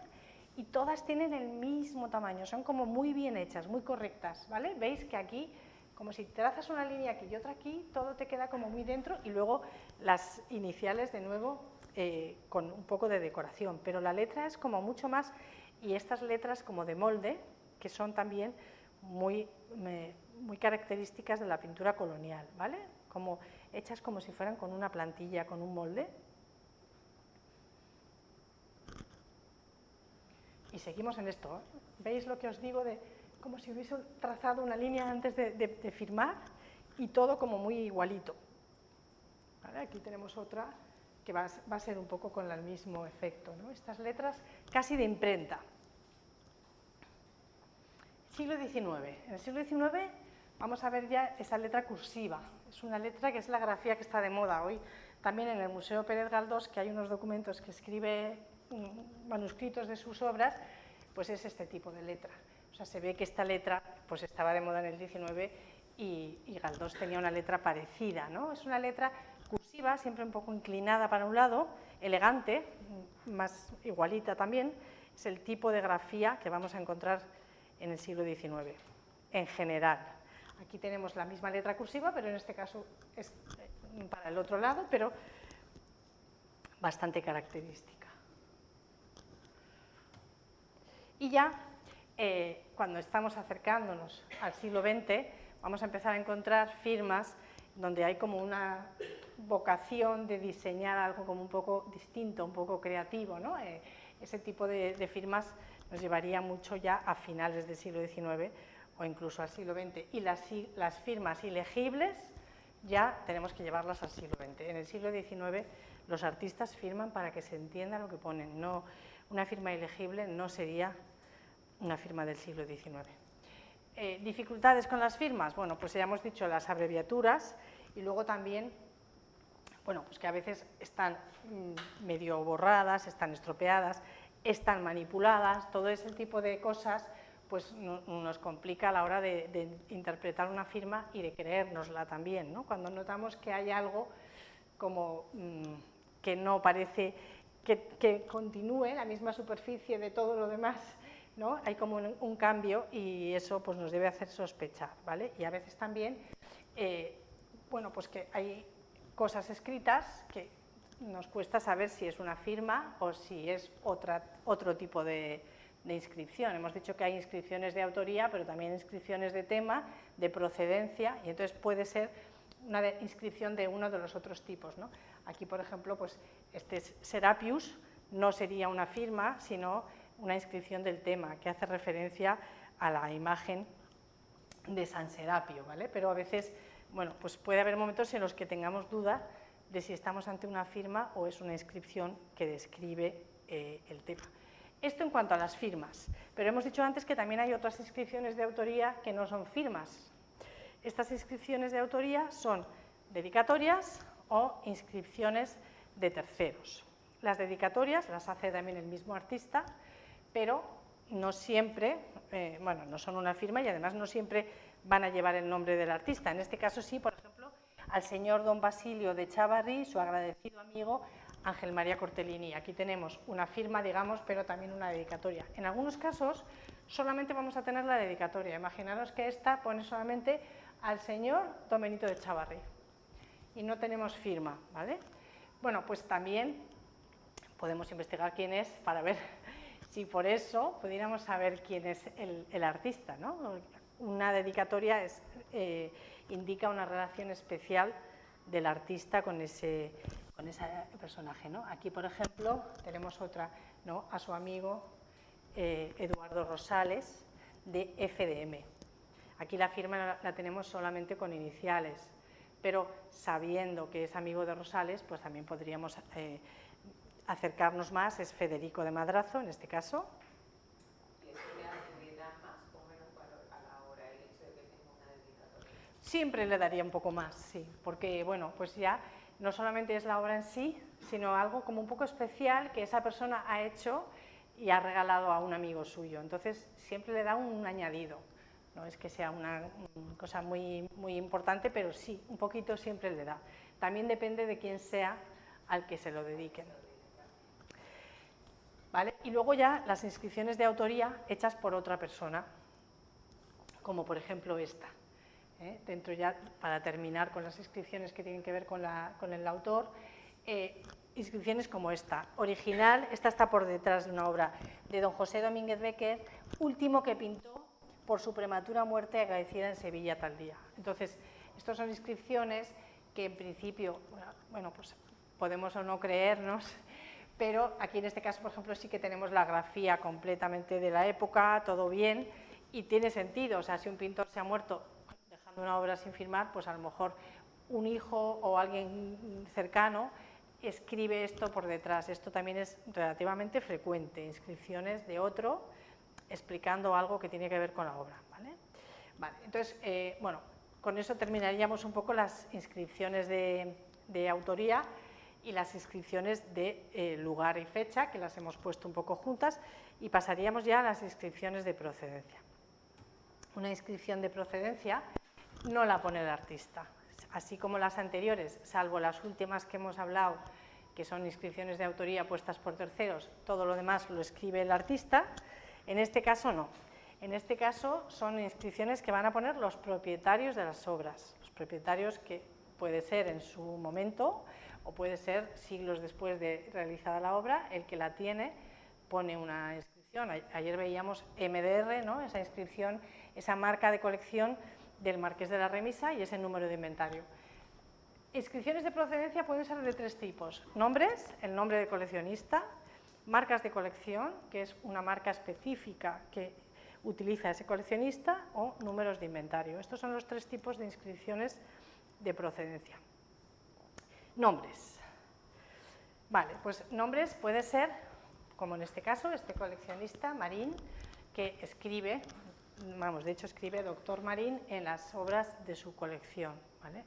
y todas tienen el mismo tamaño, son como muy bien hechas, muy correctas, ¿vale? Veis que aquí, como si trazas una línea aquí y otra aquí, todo te queda como muy dentro, y luego las iniciales de nuevo con un poco de decoración, pero la letra es como mucho más, y estas letras como de molde, que son también muy características de la pintura colonial, ¿vale? Como hechas como si fueran con una plantilla, con un molde. Y seguimos en esto, ¿eh? ¿Veis lo que os digo de como si hubiese trazado una línea antes de firmar y todo como muy igualito? ¿Vale? Aquí tenemos otra que va a ser un poco con el mismo efecto, ¿no? Estas letras casi de imprenta. Siglo XIX. En el siglo XIX vamos a ver ya esa letra cursiva. Es una letra que es la grafía que está de moda hoy. También en el Museo Pérez Galdós, que hay unos documentos que escribe manuscritos de sus obras, pues es este tipo de letra. O sea, se ve que esta letra pues estaba de moda en el XIX y Galdós tenía una letra parecida, ¿no? Es una letra cursiva, siempre un poco inclinada para un lado, elegante, más igualita también. Es el tipo de grafía que vamos a encontrar en el siglo XIX, en general. Aquí tenemos la misma letra cursiva, pero en este caso es para el otro lado, pero bastante característica. Y ya, cuando estamos acercándonos al siglo XX, vamos a empezar a encontrar firmas donde hay como una vocación de diseñar algo como un poco distinto, un poco creativo, ¿no? Ese tipo de firmas nos llevaría mucho ya a finales del siglo XIX o incluso al siglo XX. Y las firmas ilegibles ya tenemos que llevarlas al siglo XX. En el siglo XIX los artistas firman para que se entienda lo que ponen. No, una firma ilegible no sería una firma del siglo XIX. ¿Dificultades con las firmas? Bueno, pues ya hemos dicho las abreviaturas y luego también, bueno, pues que a veces están medio borradas, están estropeadas, están manipuladas, todo ese tipo de cosas pues nos complica a la hora de interpretar una firma y de creérnosla también, ¿no? Cuando notamos que hay algo como que no parece que continúe la misma superficie de todo lo demás, ¿no? Hay como un cambio y eso pues nos debe hacer sospechar, ¿vale? Y a veces también, bueno, pues que hay cosas escritas que nos cuesta saber si es una firma o si es otro tipo de inscripción. Hemos dicho que hay inscripciones de autoría, pero también inscripciones de tema, de procedencia, y entonces puede ser una inscripción de uno de los otros tipos, ¿no? Aquí, por ejemplo, pues este Serapius no sería una firma, sino una inscripción del tema, que hace referencia a la imagen de San Serapio, ¿vale? Pero a veces, bueno, pues puede haber momentos en los que tengamos duda de si estamos ante una firma o es una inscripción que describe el tema. Esto en cuanto a las firmas, pero hemos dicho antes que también hay otras inscripciones de autoría que no son firmas. Estas inscripciones de autoría son dedicatorias o inscripciones de terceros. Las dedicatorias las hace también el mismo artista, pero no siempre, bueno, no son una firma y además no siempre van a llevar el nombre del artista. En este caso sí, por ejemplo, al señor don Basilio de Chavarri, su agradecido amigo Ángel María Cortellini. Aquí tenemos una firma, digamos, pero también una dedicatoria. En algunos casos solamente vamos a tener la dedicatoria. Imaginaros que esta pone solamente al señor don Benito de Chavarri y no tenemos firma, ¿vale? Bueno, pues también podemos investigar quién es para ver si por eso pudiéramos saber quién es el artista, ¿no? Una dedicatoria indica una relación especial del artista con ese personaje, ¿no? Aquí, por ejemplo, tenemos otra, ¿no? A su amigo Eduardo Rosales, de FDM. Aquí la firma la tenemos solamente con iniciales, pero sabiendo que es amigo de Rosales, pues también podríamos acercarnos más. Es Federico de Madrazo, en este caso. ¿Y eso le da más o menos valor a la obra, el hecho de que tenga una dedicatoria? Siempre le daría un poco más, sí, porque bueno, pues ya no solamente es la obra en sí, sino algo como un poco especial que esa persona ha hecho y ha regalado a un amigo suyo. Entonces siempre le da un añadido. No es que sea una cosa muy importante, pero sí, un poquito siempre le da. También depende de quién sea al que se lo dediquen. ¿Vale? Y luego ya las inscripciones de autoría hechas por otra persona, como por ejemplo esta. Dentro ya, para terminar con las inscripciones que tienen que ver con el autor, inscripciones como esta, original, esta está por detrás de una obra de don José Domínguez Becker, último que pintó por su prematura muerte acaecida en Sevilla tal día. Entonces, estas son inscripciones que en principio, bueno, pues podemos o no creernos, pero aquí en este caso, por ejemplo, sí que tenemos la grafía completamente de la época, todo bien, y tiene sentido. O sea, si un pintor se ha muerto dejando una obra sin firmar, pues a lo mejor un hijo o alguien cercano escribe esto por detrás. Esto también es relativamente frecuente, inscripciones de otro explicando algo que tiene que ver con la obra. Vale, entonces, bueno, con eso terminaríamos un poco las inscripciones de autoría y las inscripciones de lugar y fecha, que las hemos puesto un poco juntas, y pasaríamos ya a las inscripciones de procedencia. Una inscripción de procedencia no la pone el artista, así como las anteriores, salvo las últimas que hemos hablado, que son inscripciones de autoría puestas por terceros, todo lo demás lo escribe el artista. En este caso no. En este caso son inscripciones que van a poner los propietarios de las obras, los propietarios que puede ser en su momento o puede ser siglos después de realizada la obra, el que la tiene pone una inscripción. Ayer veíamos MDR, ¿no? Esa inscripción, esa marca de colección del Marqués de la Remisa y ese número de inventario. Inscripciones de procedencia pueden ser de tres tipos: nombres, el nombre de coleccionista; marcas de colección, que es una marca específica que utiliza ese coleccionista; o números de inventario. Estos son los tres tipos de inscripciones de procedencia. Nombres. Vale, pues nombres puede ser, como en este caso, este coleccionista, Marín, que escribe, vamos, de hecho escribe Doctor Marín en las obras de su colección, ¿vale?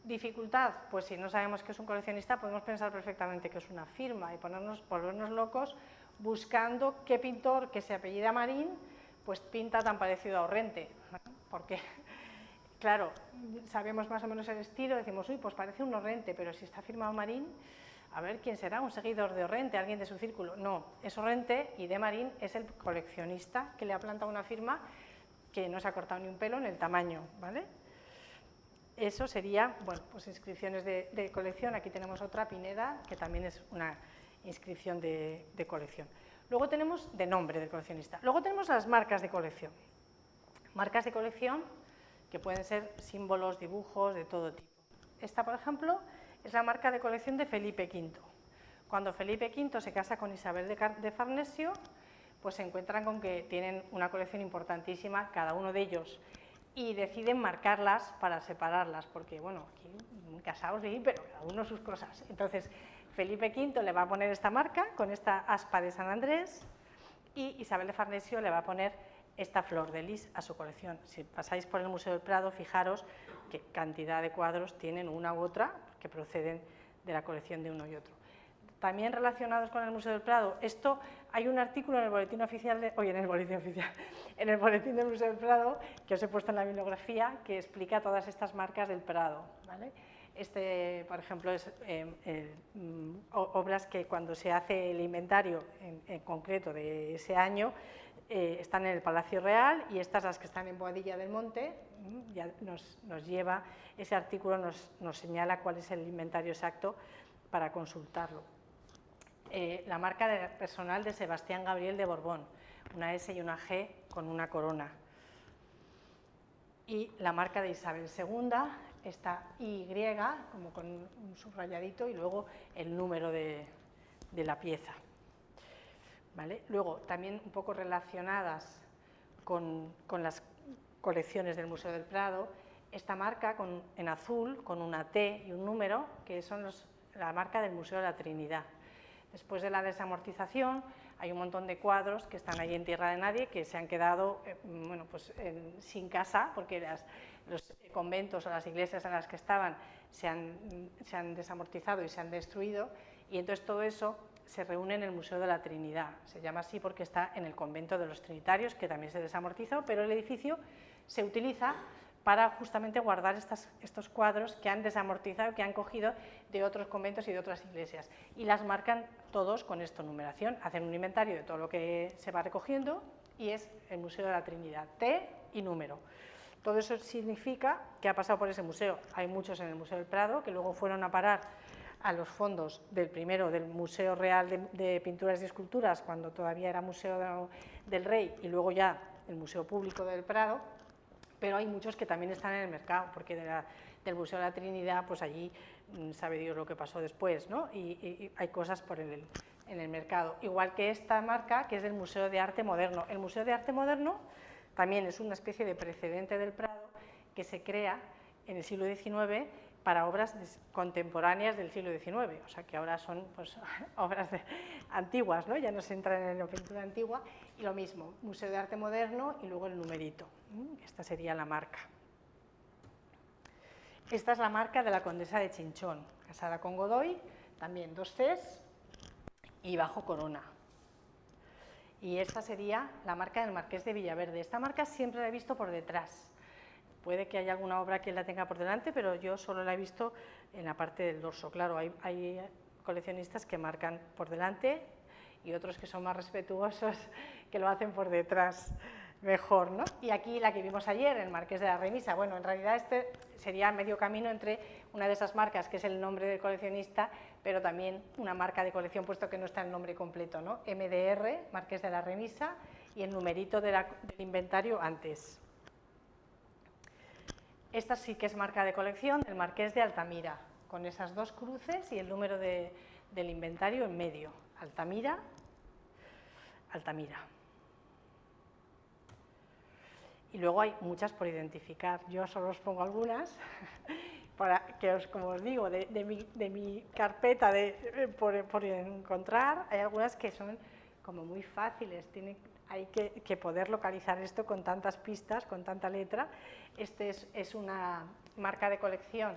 Dificultad, pues si no sabemos que es un coleccionista, podemos pensar perfectamente que es una firma y volvernos locos buscando qué pintor que se apellida Marín pues pinta tan parecido a Orrente, ¿no? Porque, claro, sabemos más o menos el estilo, decimos, uy, pues parece un Orrente, pero si está firmado Marín, a ver quién será, un seguidor de Orrente, alguien de su círculo. No, es Orrente y de Marín es el coleccionista que le ha plantado una firma que no se ha cortado ni un pelo en el tamaño, ¿vale? Eso sería, bueno, pues inscripciones de colección. Aquí tenemos otra, Pineda, que también es una inscripción de colección. Luego tenemos de nombre del coleccionista. Luego tenemos las marcas de colección. Marcas de colección que pueden ser símbolos, dibujos, de todo tipo. Esta, por ejemplo, es la marca de colección de Felipe V. Cuando Felipe V se casa con Isabel de Farnesio, pues se encuentran con que tienen una colección importantísima, cada uno de ellos, y deciden marcarlas para separarlas, porque, bueno, aquí casados sí, pero cada uno sus cosas. Entonces, Felipe V le va a poner esta marca con esta aspa de San Andrés y Isabel de Farnesio le va a poner esta flor de lis a su colección. Si pasáis por el Museo del Prado, fijaros qué cantidad de cuadros tienen una u otra que proceden de la colección de uno y otro. También relacionados con el Museo del Prado, esto hay un artículo en el boletín oficial, en el boletín del Museo del Prado, que os he puesto en la bibliografía, que explica todas estas marcas del Prado, ¿vale? Este, por ejemplo, es obras que cuando se hace el inventario en concreto de ese año, están en el Palacio Real, y estas, las que están en Boadilla del Monte, ya nos lleva, ese artículo nos señala cuál es el inventario exacto para consultarlo. La marca personal de Sebastián Gabriel de Borbón, una S y una G con una corona. Y la marca de Isabel II, esta Y, como con un subrayadito, y luego el número de la pieza. ¿Vale? Luego, también un poco relacionadas con las colecciones del Museo del Prado, esta marca en azul, con una T y un número, que son la marca del Museo de la Trinidad. Después de la desamortización, hay un montón de cuadros que están ahí en tierra de nadie, que se han quedado bueno, pues, sin casa, porque los conventos o las iglesias en las que estaban se han desamortizado y se han destruido, y entonces todo eso se reúne en el Museo de la Trinidad. Se llama así porque está en el convento de los Trinitarios, que también se desamortizó, pero el edificio se utiliza para justamente guardar estos cuadros que han desamortizado, que han cogido de otros conventos y de otras iglesias, y las marcan todos con esta numeración, hacen un inventario de todo lo que se va recogiendo, y es el Museo de la Trinidad, T y número. Todo eso significa que ha pasado por ese museo. Hay muchos en el Museo del Prado, que luego fueron a parar a los fondos del Museo Real de Pinturas y Esculturas, cuando todavía era Museo del Rey, y luego ya el Museo Público del Prado, pero hay muchos que también están en el mercado, porque del Museo de la Trinidad, pues allí sabe Dios lo que pasó después, ¿no? Y hay cosas en el mercado. Igual que esta marca, que es del Museo de Arte Moderno. El Museo de Arte Moderno también es una especie de precedente del Prado, que se crea en el siglo XIX para obras contemporáneas del siglo XIX, o sea que ahora son pues, obras antiguas, ¿no? Ya no se entra en la pintura antigua, y lo mismo, Museo de Arte Moderno y luego el numerito. Esta sería la marca. Esta es la marca de la Condesa de Chinchón, casada con Godoy, también 2 Cs y bajo corona. Y esta sería la marca del Marqués de Villaverde. Esta marca siempre la he visto por detrás. Puede que haya alguna obra que la tenga por delante, pero yo solo la he visto en la parte del dorso. Claro, hay coleccionistas que marcan por delante y otros que son más respetuosos, que lo hacen por detrás mejor, ¿no? Y aquí la que vimos ayer, el Marqués de la Remisa. Bueno, en realidad este sería medio camino entre una de esas marcas, que es el nombre del coleccionista, pero también una marca de colección, puesto que no está el nombre completo, ¿no? MDR, Marqués de la Remisa, y el numerito del inventario antes. Esta sí que es marca de colección del Marqués de Altamira, con esas 2 cruces y el número del inventario en medio. Altamira, Altamira. Y luego hay muchas por identificar. Yo solo os pongo algunas, para que como os digo, de mi carpeta por encontrar, hay algunas que son como muy fáciles, hay que poder localizar esto con tantas pistas, con tanta letra. Este es una marca de colección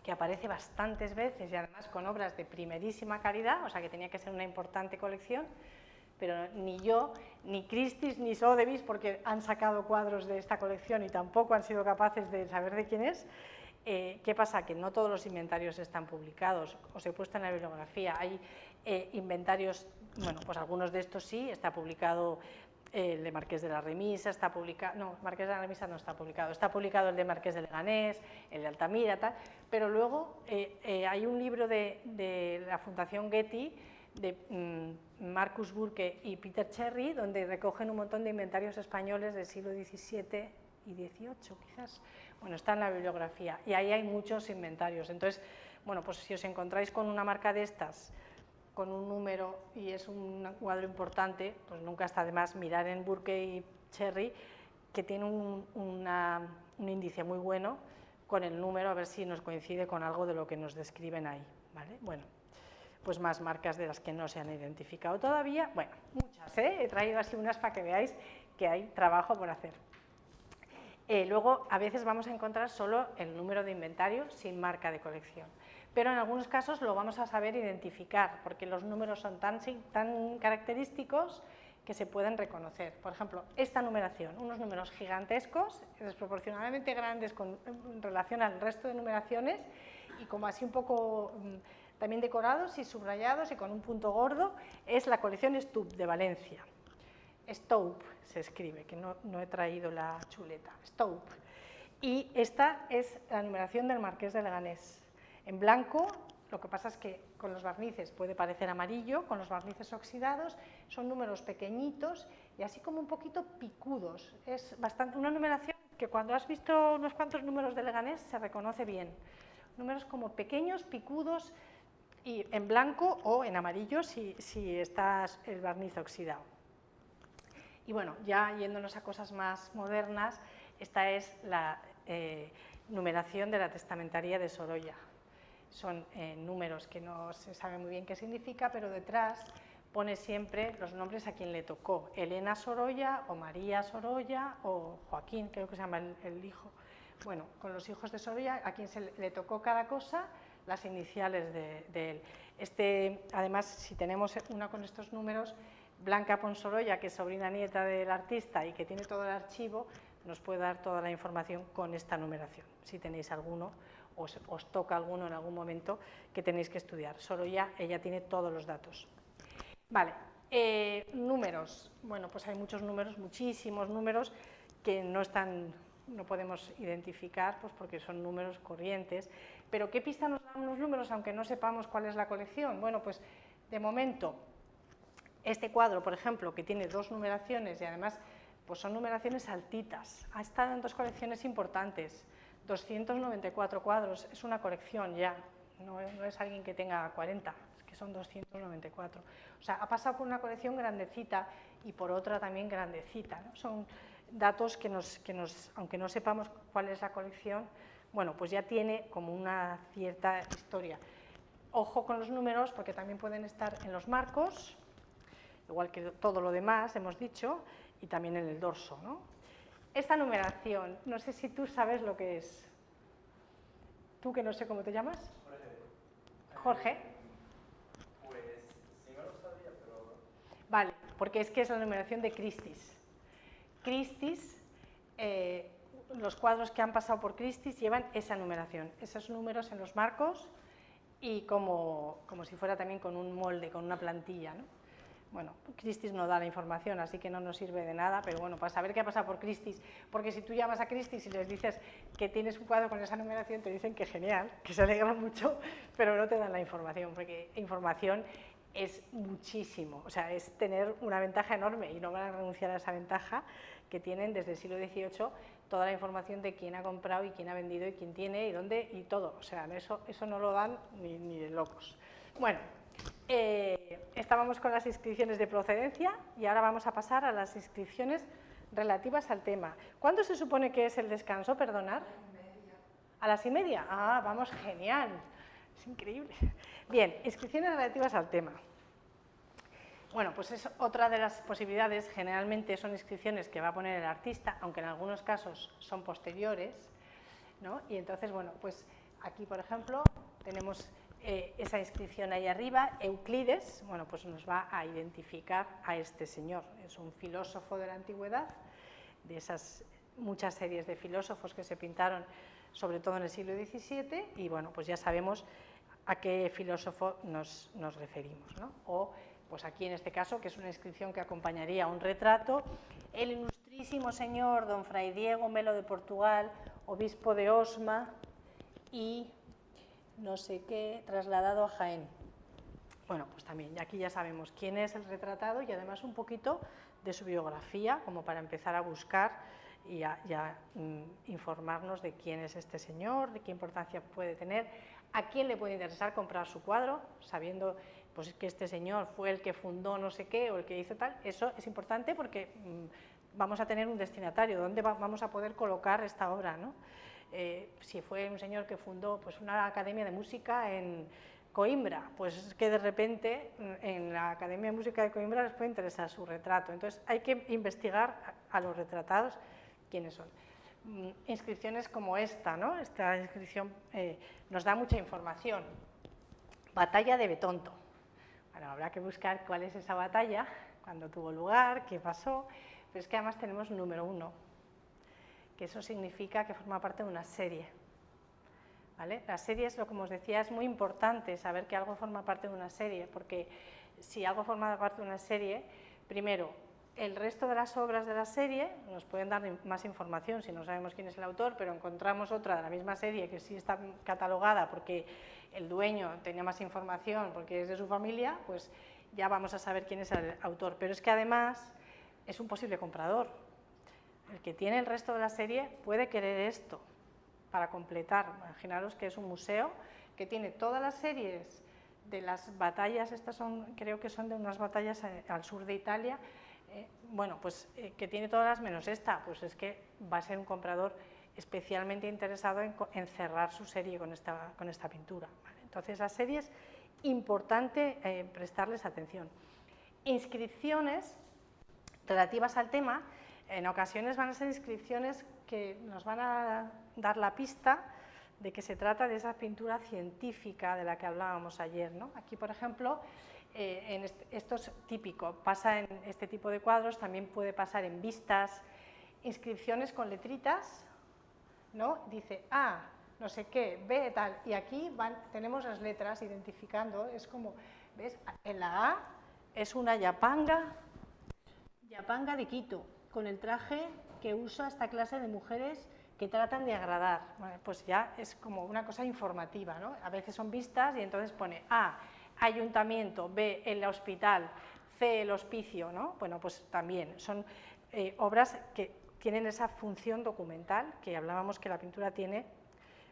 que aparece bastantes veces y además con obras de primerísima calidad, o sea que tenía que ser una importante colección, pero ni yo, ni Christie's, ni Sotheby's, porque han sacado cuadros de esta colección y tampoco han sido capaces de saber de quién es. ¿Qué pasa? Que no todos los inventarios están publicados. Os he puesto en la bibliografía, hay inventarios, bueno, pues algunos de estos sí, está publicado el de Marqués de la Remisa, está publicado, no, Marqués de la Remisa no está publicado el de Marqués de Leganés, el de Altamira, tal, pero luego hay un libro de la Fundación Getty, de Marcus Burke y Peter Cherry, donde recogen un montón de inventarios españoles del siglo XVII y XVIII, quizás. Bueno, está en la bibliografía y ahí hay muchos inventarios. Entonces, bueno, pues si os encontráis con una marca de estas, con un número y es un cuadro importante, pues nunca está de más mirar en Burke y Cherry, que tiene un índice muy bueno con el número, a ver si nos coincide con algo de lo que nos describen ahí, ¿vale? Bueno, pues más marcas de las que no se han identificado todavía. Bueno, muchas, he traído así unas para que veáis que hay trabajo por hacer. Luego, a veces vamos a encontrar solo el número de inventario sin marca de colección, pero en algunos casos lo vamos a saber identificar, porque los números son tan característicos que se pueden reconocer. Por ejemplo, esta numeración, unos números gigantescos, desproporcionadamente grandes en relación al resto de numeraciones, y como así un poco también decorados y subrayados y con un punto gordo, es la colección Stubb de Valencia. Stubb se escribe, que no he traído la chuleta, Stubb. Y esta es la numeración del Marqués de Leganés. En blanco, lo que pasa es que con los barnices puede parecer amarillo, con los barnices oxidados, son números pequeñitos y así como un poquito picudos. Es bastante una numeración que cuando has visto unos cuantos números de Leganés se reconoce bien. Números como pequeños, picudos, y en blanco o en amarillo si está el barniz oxidado. Y bueno, ya yéndonos a cosas más modernas, esta es la numeración de la testamentaría de Sorolla. Son números que no se sabe muy bien qué significa, pero detrás pone siempre los nombres a quien le tocó. Elena Sorolla, o María Sorolla, o Joaquín, creo que se llama el hijo. Bueno, con los hijos de Sorolla, a quien le tocó cada cosa, las iniciales de él. Además, si tenemos una con estos números, Blanca Ponsorolla, que es sobrina nieta del artista y que tiene todo el archivo, nos puede dar toda la información con esta numeración. Si tenéis alguno, os toca alguno en algún momento que tenéis que estudiar. Sorolla, ella tiene todos los datos. Vale, números. Bueno, pues hay muchos números, muchísimos números que no podemos identificar, pues porque son números corrientes. Pero ¿qué pista nos dan los números aunque no sepamos cuál es la colección? Bueno, pues de momento, este cuadro, por ejemplo, que tiene 2 numeraciones y además pues son numeraciones altitas, ha estado en 2 colecciones importantes, 294 cuadros, es una colección ya, no es alguien que tenga 40, es que son 294. O sea, ha pasado por una colección grandecita y por otra también grandecita, ¿no? Son datos que aunque no sepamos cuál es la colección, bueno, pues ya tiene como una cierta historia. Ojo con los números porque también pueden estar en los marcos, igual que todo lo demás, hemos dicho, y también en el dorso, ¿no? Esta numeración, no sé si tú sabes lo que es. Tú, que no sé cómo te llamas. Jorge. Pues sí me lo sabía, pero... Vale, porque es que es la numeración de Christie's. Christie's, los cuadros que han pasado por Christie's llevan esa numeración, esos números en los marcos y como si fuera también con un molde, con una plantilla, ¿no? Bueno, Christie's no da la información, así que no nos sirve de nada, pero bueno, para saber qué ha pasado por Christie's, porque si tú llamas a Christie's y les dices que tienes un cuadro con esa numeración, te dicen que genial, que se alegran mucho, pero no te dan la información, porque información es muchísimo, o sea, es tener una ventaja enorme y no van a renunciar a esa ventaja que tienen desde el siglo XVIII, toda la información de quién ha comprado y quién ha vendido y quién tiene y dónde y todo, o sea, eso no lo dan ni de locos. Bueno, estábamos con las inscripciones de procedencia y ahora vamos a pasar a las inscripciones relativas al tema. ¿Cuándo se supone que es el descanso, perdonar? ¿A las 1:30? Ah, vamos, genial, es increíble. Bien, inscripciones relativas al tema. Bueno, pues es otra de las posibilidades, generalmente son inscripciones que va a poner el artista, aunque en algunos casos son posteriores, ¿no? Y entonces, bueno, pues aquí, por ejemplo, tenemos esa inscripción ahí arriba, Euclides, bueno, pues nos va a identificar a este señor, es un filósofo de la antigüedad, de esas muchas series de filósofos que se pintaron, sobre todo en el siglo XVII, y bueno, pues ya sabemos a qué filósofo nos referimos, ¿no? O, pues aquí en este caso, que es una inscripción que acompañaría a un retrato, el ilustrísimo señor don Fray Diego Melo de Portugal, obispo de Osma y no sé qué, trasladado a Jaén. Bueno, pues también, aquí ya sabemos quién es el retratado y además un poquito de su biografía, como para empezar a buscar y a informarnos de quién es este señor, de qué importancia puede tener, a quién le puede interesar comprar su cuadro, sabiendo pues, que este señor fue el que fundó no sé qué o el que hizo tal. Eso es importante porque vamos a tener un destinatario, ¿dónde vamos a poder colocar esta obra, ¿no? Si fue un señor que fundó pues, una academia de música en Coimbra, pues que de repente en la Academia de Música de Coimbra les puede interesar su retrato. Entonces hay que investigar a los retratados quiénes son. Inscripciones como esta, ¿no? Esta inscripción nos da mucha información. Batalla de Betonto. Bueno, habrá que buscar cuál es esa batalla, cuándo tuvo lugar, qué pasó, pero es que además tenemos número 1, que eso significa que forma parte de una serie. ¿Vale? La serie es lo que os decía, es muy importante saber que algo forma parte de una serie, porque si algo forma parte de una serie, primero, el resto de las obras de la serie nos pueden dar más información si no sabemos quién es el autor, pero encontramos otra de la misma serie que sí está catalogada porque el dueño tenía más información porque es de su familia, pues ya vamos a saber quién es el autor. Pero es que además es un posible comprador. El que tiene el resto de la serie puede querer esto para completar. Imaginaros que es un museo que tiene todas las series de las batallas, estas son, creo que son de unas batallas al sur de Italia, Bueno, pues que tiene todas menos esta, pues es que va a ser un comprador especialmente interesado en cerrar su serie con esta pintura, ¿vale? Entonces, las series, importante prestarles atención. Inscripciones relativas al tema, en ocasiones van a ser inscripciones que nos van a dar la pista de que se trata de esa pintura científica de la que hablábamos ayer, ¿no? Aquí, por ejemplo, esto es típico, pasa en este tipo de cuadros, también puede pasar en vistas, inscripciones con letritas, ¿no? Dice A, no sé qué, B, tal, y aquí tenemos las letras identificando, es como, ¿ves? En la A es una yapanga de Quito, con el traje que usa esta clase de mujeres que tratan de agradar. Bueno, pues ya es como una cosa informativa, ¿no? A veces son vistas y entonces pone A, ayuntamiento, B, el hospital, C, el hospicio, ¿no? Bueno, pues también son obras que tienen esa función documental que hablábamos que la pintura tiene,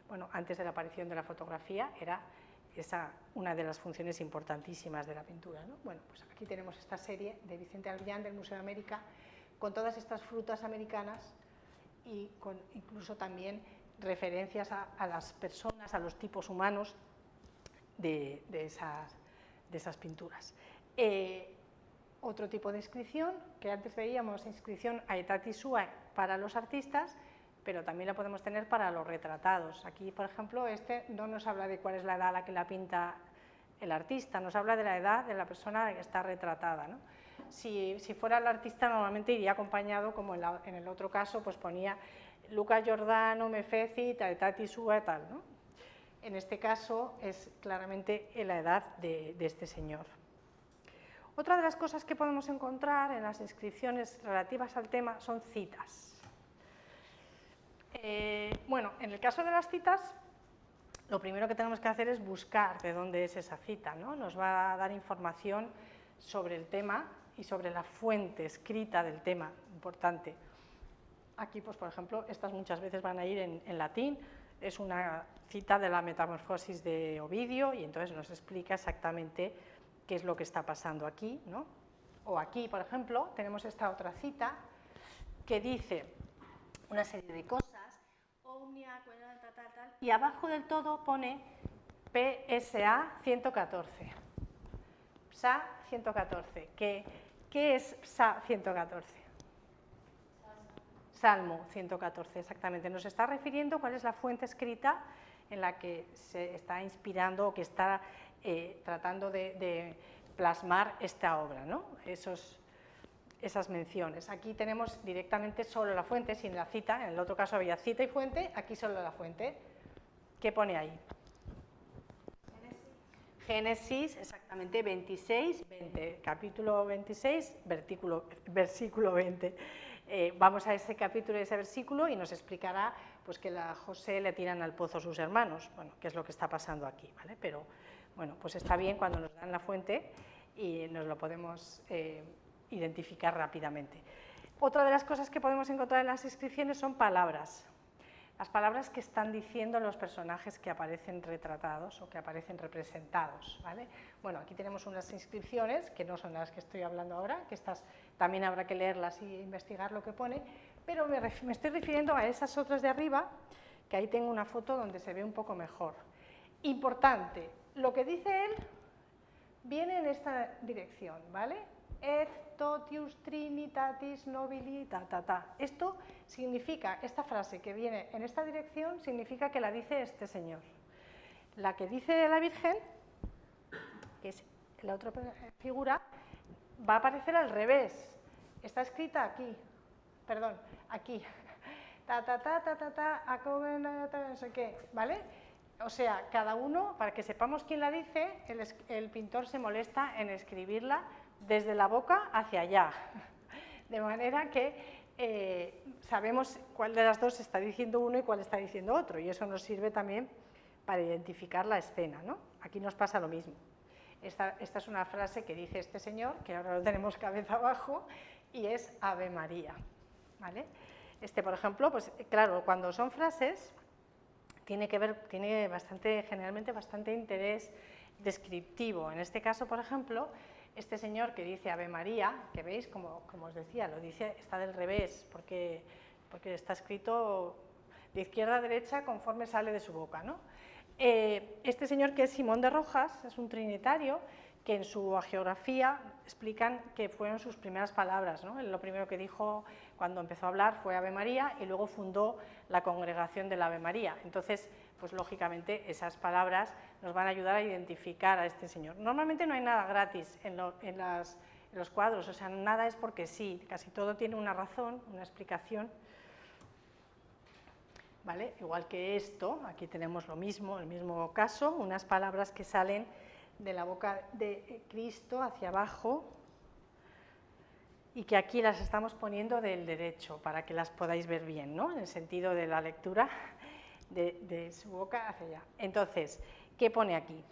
bueno, antes de la aparición de la fotografía, era una de las funciones importantísimas de la pintura, ¿no? Bueno, pues aquí tenemos esta serie de Vicente Albián del Museo de América, con todas estas frutas americanas y con incluso también referencias a las personas, a los tipos humanos de esas pinturas. Otro tipo de inscripción, que antes veíamos, inscripción aetatis sua para los artistas, pero también la podemos tener para los retratados. Aquí, por ejemplo, no nos habla de cuál es la edad a la que la pinta el artista, nos habla de la edad de la persona que está retratada, ¿no? Si fuera el artista, normalmente iría acompañado, como en el otro caso, pues ponía Luca Giordano, me fecit, aetatis sua, tal, ¿no? En este caso es claramente la edad de este señor. Otra de las cosas que podemos encontrar en las inscripciones relativas al tema son citas. Bueno, en el caso de las citas, lo primero que tenemos que hacer es buscar de dónde es esa cita, ¿no? Nos va a dar información sobre el tema y sobre la fuente escrita del tema, importante. Aquí, pues, por ejemplo, estas muchas veces van a ir en latín, es una cita de la Metamorfosis de Ovidio y entonces nos explica exactamente qué es lo que está pasando aquí, ¿no? O aquí, por ejemplo, tenemos esta otra cita que dice una serie de cosas, omnia, tal, y abajo del todo pone PSA 114. PSA 114. ¿Qué es PSA 114? Salmo 114, exactamente. Nos está refiriendo cuál es la fuente escrita en la que se está inspirando o que está tratando de plasmar esta obra, ¿no? Esas menciones. Aquí tenemos directamente solo la fuente, sin la cita. En el otro caso había cita y fuente, aquí solo la fuente. ¿Qué pone ahí? Génesis, exactamente, 26, 20, capítulo 26, versículo 20. Vamos a ese capítulo y ese versículo y nos explicará pues, que a José le tiran al pozo sus hermanos, bueno, qué es lo que está pasando aquí, ¿vale? Pero, bueno, pues está bien cuando nos dan la fuente y nos lo podemos identificar rápidamente. Otra de las cosas que podemos encontrar en las inscripciones son palabras. Las palabras que están diciendo los personajes que aparecen retratados o que aparecen representados, ¿vale? Bueno, aquí tenemos unas inscripciones, que no son las que estoy hablando ahora, que estas también habrá que leerlas y investigar lo que pone, pero me estoy refiriendo a esas otras de arriba, que ahí tengo una foto donde se ve un poco mejor. Importante, lo que dice él viene en esta dirección, ¿vale? Et totius trinitatis nobili, ta. Esto significa, esta frase que viene en esta dirección, significa que la dice este señor. La que dice la Virgen, que es la otra figura, va a aparecer al revés. Está escrita aquí, perdón, aquí. No sé qué, ¿vale? O sea, cada uno, para que sepamos quién la dice, el pintor se molesta en escribirla desde la boca hacia allá, de manera que sabemos cuál de las dos está diciendo uno y cuál está diciendo otro, y eso nos sirve también para identificar la escena, ¿no? Aquí nos pasa lo mismo. Esta es una frase que dice este señor, que ahora lo tenemos cabeza abajo, y es Ave María, ¿vale? Por ejemplo, pues claro, cuando son frases, tiene generalmente bastante interés descriptivo. En este caso, por ejemplo, este señor que dice Ave María, que veis, como os decía, lo dice, está del revés, porque está escrito de izquierda a derecha conforme sale de su boca, ¿no? Este señor, que es Simón de Rojas, es un trinitario, que en su hagiografía explican que fueron sus primeras palabras, ¿no? Lo primero que dijo cuando empezó a hablar fue Ave María y luego fundó la congregación de la Ave María. Entonces, pues lógicamente esas palabras nos van a ayudar a identificar a este señor. Normalmente no hay nada gratis en los cuadros, o sea, nada es porque sí, casi todo tiene una razón, una explicación. ¿Vale? Igual que esto, aquí tenemos lo mismo, el mismo caso, unas palabras que salen de la boca de Cristo hacia abajo y que aquí las estamos poniendo del derecho para que las podáis ver bien, ¿no? En el sentido de la lectura de su boca hacia allá. Entonces, ¿qué pone aquí?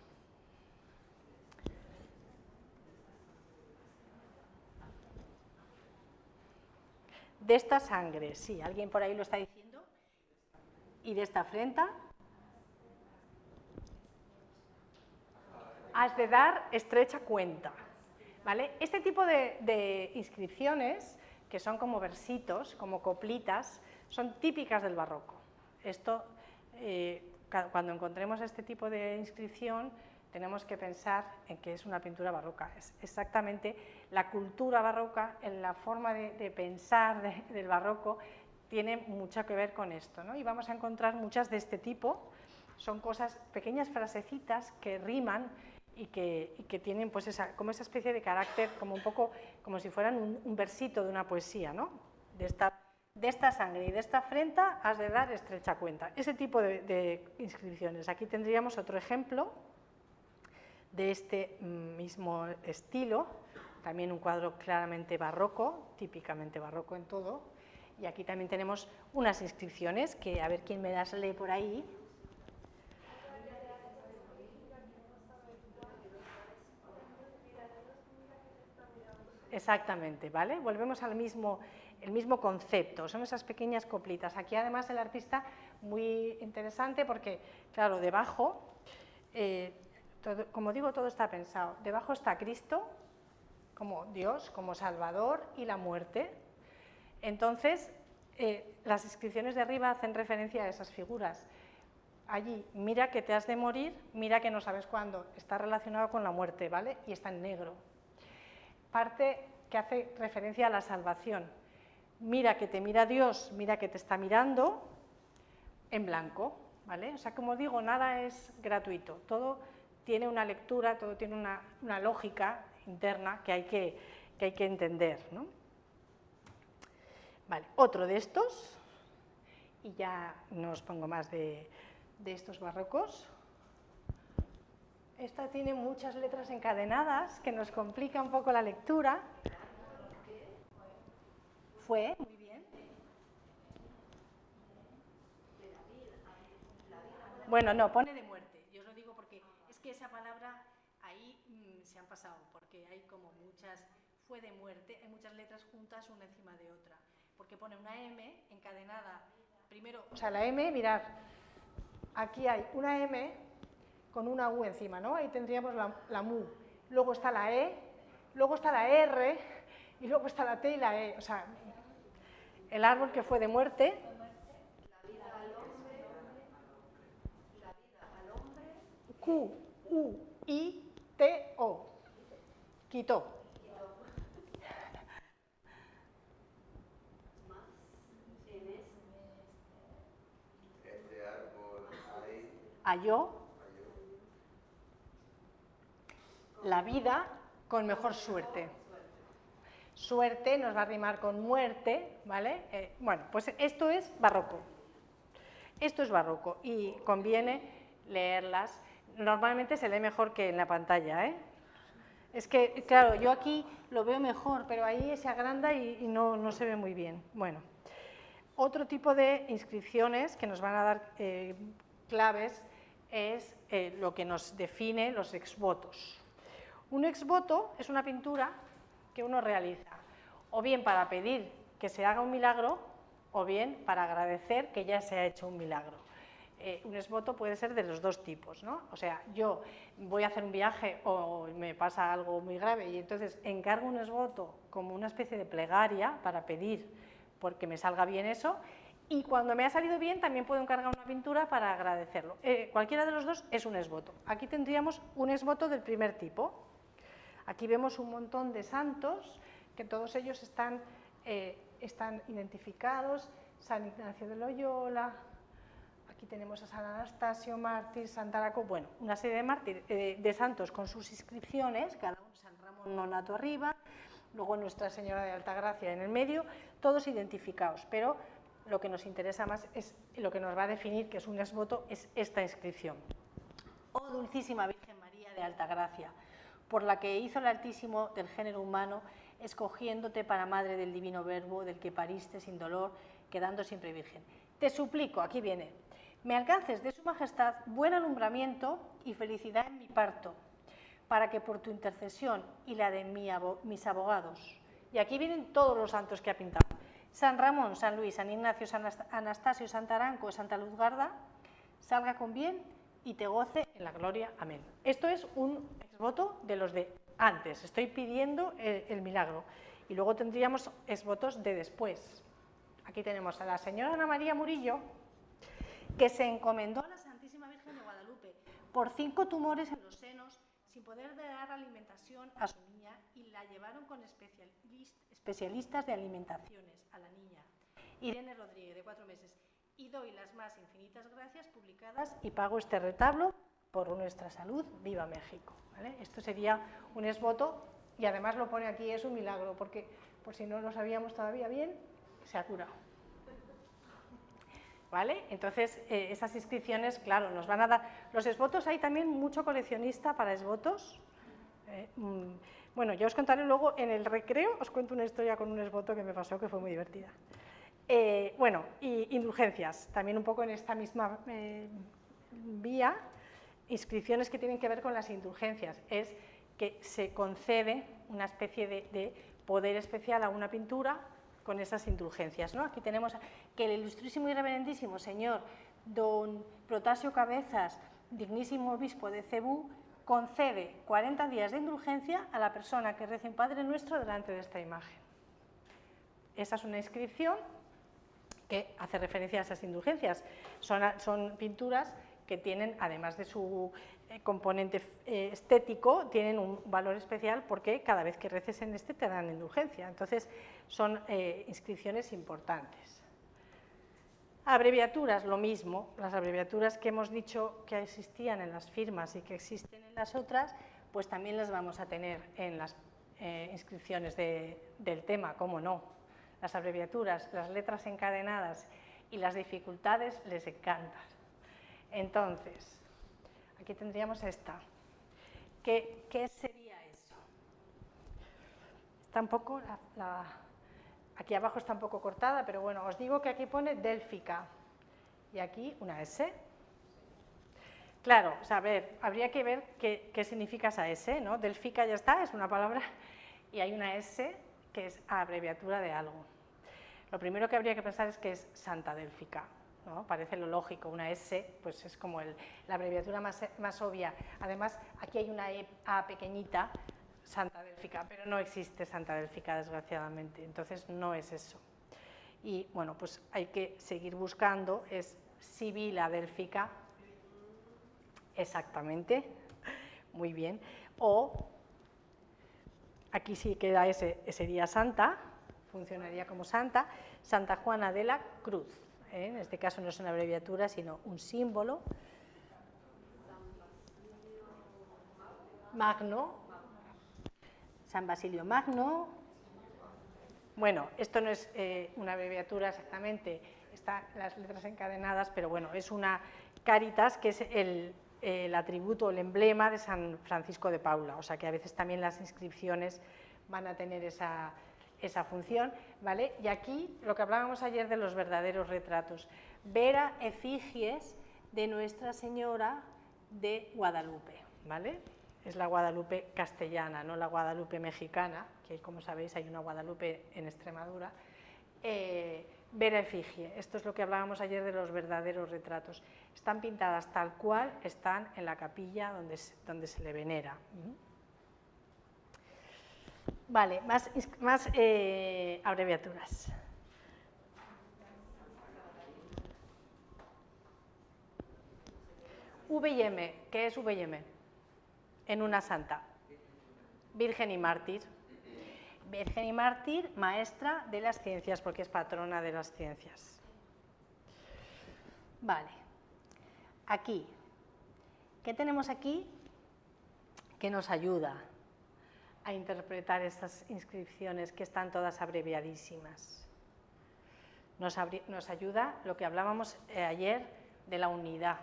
De esta sangre, sí, alguien por ahí lo está diciendo. Y de esta frente has de dar estrecha cuenta, ¿vale? Este tipo de inscripciones, que son como versitos, como coplitas, son típicas del barroco. Esto, cuando encontremos este tipo de inscripción, tenemos que pensar en que es una pintura barroca. Es exactamente la cultura barroca, en la forma de pensar del barroco, tiene mucho que ver con esto, ¿no? Y vamos a encontrar muchas de este tipo. Son cosas, pequeñas frasecitas que riman y que tienen pues como esa especie de carácter, como un poco como si fueran un versito de una poesía, ¿no? De esta sangre y de esta frente has de dar estrecha cuenta. Ese tipo de inscripciones. Aquí tendríamos otro ejemplo de este mismo estilo, también un cuadro claramente barroco, típicamente barroco en todo, y aquí también tenemos unas inscripciones que, a ver quién me las lee por ahí. Exactamente, ¿vale? Volvemos al mismo concepto, son esas pequeñas coplitas. Aquí además el artista, muy interesante porque, claro, debajo, como digo, todo está pensado. Debajo está Cristo, como Dios, como Salvador, y la muerte. Entonces, las inscripciones de arriba hacen referencia a esas figuras. Allí, mira que te has de morir, mira que no sabes cuándo. Está relacionado con la muerte, ¿vale? Y está en negro. Parte que hace referencia a la salvación. Mira que te mira Dios, mira que te está mirando, en blanco, ¿vale? O sea, como digo, nada es gratuito. Todo tiene una lectura, todo tiene una lógica interna que hay que entender, ¿no? Vale, otro de estos, y ya no os pongo más de estos barrocos. Esta tiene muchas letras encadenadas que nos complica un poco la lectura. Fue, muy bien. Bueno, no, pone de muerte. Yo os lo digo porque es que esa palabra ahí se han pasado, porque hay como muchas, fue de muerte, hay muchas letras juntas una encima de otra, porque pone una M encadenada, primero, o sea, la M, mirad, aquí hay una M con una U encima, ¿no? Ahí tendríamos la MU, luego está la E, luego está la R, y luego está la T y la E, o sea, el árbol que fue de muerte. Q-U-I-T-O. Quitó. Este árbol Halló la vida con mejor suerte. Suerte nos va a rimar con muerte, ¿vale? Bueno, pues esto es barroco. Esto es barroco y conviene leerlas. Normalmente se lee mejor que en la pantalla, ¿eh? Es que, claro, yo aquí lo veo mejor, pero ahí se agranda y no se ve muy bien. Bueno, otro tipo de inscripciones que nos van a dar claves es lo que nos define los exvotos. Un exvoto es una pintura que uno realiza, o bien para pedir que se haga un milagro, o bien para agradecer que ya se ha hecho un milagro. un esvoto puede ser de los dos tipos, ¿no? O sea, yo voy a hacer un viaje o me pasa algo muy grave y entonces encargo un esvoto como una especie de plegaria para pedir porque me salga bien eso, y cuando me ha salido bien también puedo encargar una pintura para agradecerlo. Cualquiera de los dos es un esvoto. Aquí tendríamos un esvoto del primer tipo. Aquí vemos un montón de santos, que todos ellos están identificados: San Ignacio de Loyola, aquí tenemos a San Anastasio, mártir, Santa Araco, bueno, una serie de santos con sus inscripciones, cada uno, San Ramón Nonato arriba, luego Nuestra Señora de Altagracia en el medio, todos identificados, pero lo que nos interesa más es lo que nos va a definir que es un esvoto, es esta inscripción. Oh Dulcísima Virgen María de Altagracia, por la que hizo el Altísimo del género humano, escogiéndote para madre del divino Verbo, del que pariste sin dolor, quedando siempre virgen. Te suplico, aquí viene, me alcances de su majestad buen alumbramiento y felicidad en mi parto, para que por tu intercesión y la de mis abogados, y aquí vienen todos los santos que ha pintado, San Ramón, San Luis, San Ignacio, San Anastasio, Santa Aranco, Santa Luzgarda, salga con bien y te goce en la gloria. Amén. Esto es un esvoto de los de antes, estoy pidiendo el milagro. Y luego tendríamos esvotos de después. Aquí tenemos a la señora Ana María Murillo, que se encomendó a la Santísima Virgen de Guadalupe por 5 tumores en los senos, sin poder dar alimentación a su niña, y la llevaron con especialistas de alimentaciones a la niña, Irene Rodríguez, de 4 meses. Y doy las más infinitas gracias publicadas y pago este retablo por nuestra salud. ¡Viva México! ¿Vale? Esto sería un esvoto, y además lo pone aquí, es un milagro, porque por si no lo sabíamos todavía bien, se ha curado. ¿Vale? Entonces, esas inscripciones, claro, nos van a dar... Los esvotos, hay también mucho coleccionista para esvotos. Bueno, ya os contaré luego en el recreo, os cuento una historia con un esvoto que me pasó que fue muy divertida. Bueno, y indulgencias, también un poco en esta misma vía, inscripciones que tienen que ver con las indulgencias. Es que se concede una especie de poder especial a una pintura con esas indulgencias, ¿no? Aquí tenemos que el ilustrísimo y reverendísimo señor don Protasio Cabezas, dignísimo obispo de Cebú, concede 40 días de indulgencia a la persona que rece un Padre Nuestro delante de esta imagen. Esa es una inscripción que hace referencia a esas indulgencias. Son pinturas que tienen, además de su componente estético, tienen un valor especial porque cada vez que reces en este te dan indulgencia. Entonces, son inscripciones importantes. Abreviaturas, lo mismo. Las abreviaturas que hemos dicho que existían en las firmas y que existen en las otras, pues también las vamos a tener en las inscripciones del tema, ¿cómo no? Las abreviaturas, las letras encadenadas y las dificultades les encantan. Entonces, aquí tendríamos esta. ¿Qué sería eso? Está un poco, aquí abajo está un poco cortada, pero bueno, os digo que aquí pone Délfica y aquí una S. Claro, o sea, a ver, habría que ver qué significa esa S, ¿no? Délfica ya está, es una palabra, y hay una S que es abreviatura de algo. Lo primero que habría que pensar es que es Santa Délfica, ¿no? Parece lo lógico, una S, pues es como la abreviatura más obvia. Además, aquí hay una A pequeñita, Santa Délfica, pero no existe Santa Délfica, desgraciadamente, entonces no es eso. Y bueno, pues hay que seguir buscando, es Sibila Délfica, exactamente, muy bien, o aquí sí queda S, sería Santa, funcionaría como Santa, Santa Juana de la Cruz. En este caso no es una abreviatura, sino un símbolo. Magno, San Basilio Magno. Bueno, esto no es una abreviatura exactamente, están las letras encadenadas, pero bueno, es una Caritas, que es el atributo, el emblema de San Francisco de Paula, o sea que a veces también las inscripciones van a tener esa función, ¿vale? Y aquí lo que hablábamos ayer de los verdaderos retratos, Vera Efigies de Nuestra Señora de Guadalupe, ¿vale? Es la Guadalupe castellana, no la Guadalupe mexicana, que como sabéis hay una Guadalupe en Extremadura. vera efigie. Esto es lo que hablábamos ayer de los verdaderos retratos. Están pintadas tal cual están en la capilla donde se le venera. Vale, más abreviaturas. V&M, ¿qué es V&M? En una santa. Virgen y mártir. Virgen y mártir, maestra de las ciencias, porque es patrona de las ciencias. Vale. Aquí. ¿Qué tenemos aquí? Que nos ayuda a interpretar estas inscripciones que están todas abreviadísimas. Nos ayuda lo que hablábamos ayer de la unidad,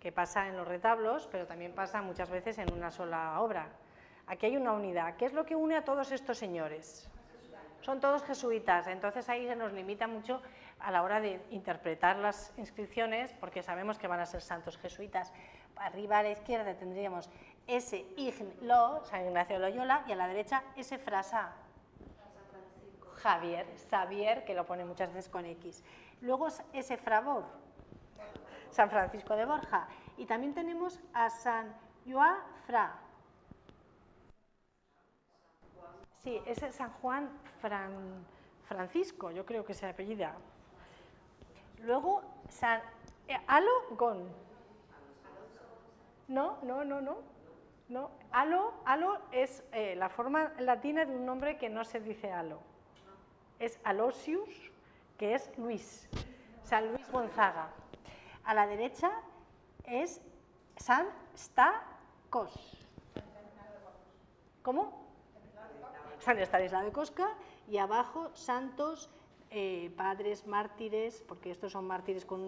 que pasa en los retablos, pero también pasa muchas veces en una sola obra. Aquí hay una unidad. ¿Qué es lo que une a todos estos señores? Son todos jesuitas, entonces ahí se nos limita mucho a la hora de interpretar las inscripciones, porque sabemos que van a ser santos jesuitas. Arriba a la izquierda tendríamos ese Ign-Lo, San Ignacio de Loyola, y a la derecha ese Frasá, Xavier, que lo pone muchas veces con X. Luego ese Frabor, San Francisco de Borja, y también tenemos a San Joan Fra. Sí, ese es San Juan Francisco, yo creo que se apellida. Luego San Alo Gon. No. Alo es la forma latina de un nombre que no se dice Alo. Es Alosius, que es Luis, San Luis Gonzaga. A la derecha es San Stacos. ¿Cómo? San Estanislao de Kostka, y abajo santos, padres, mártires, porque estos son mártires con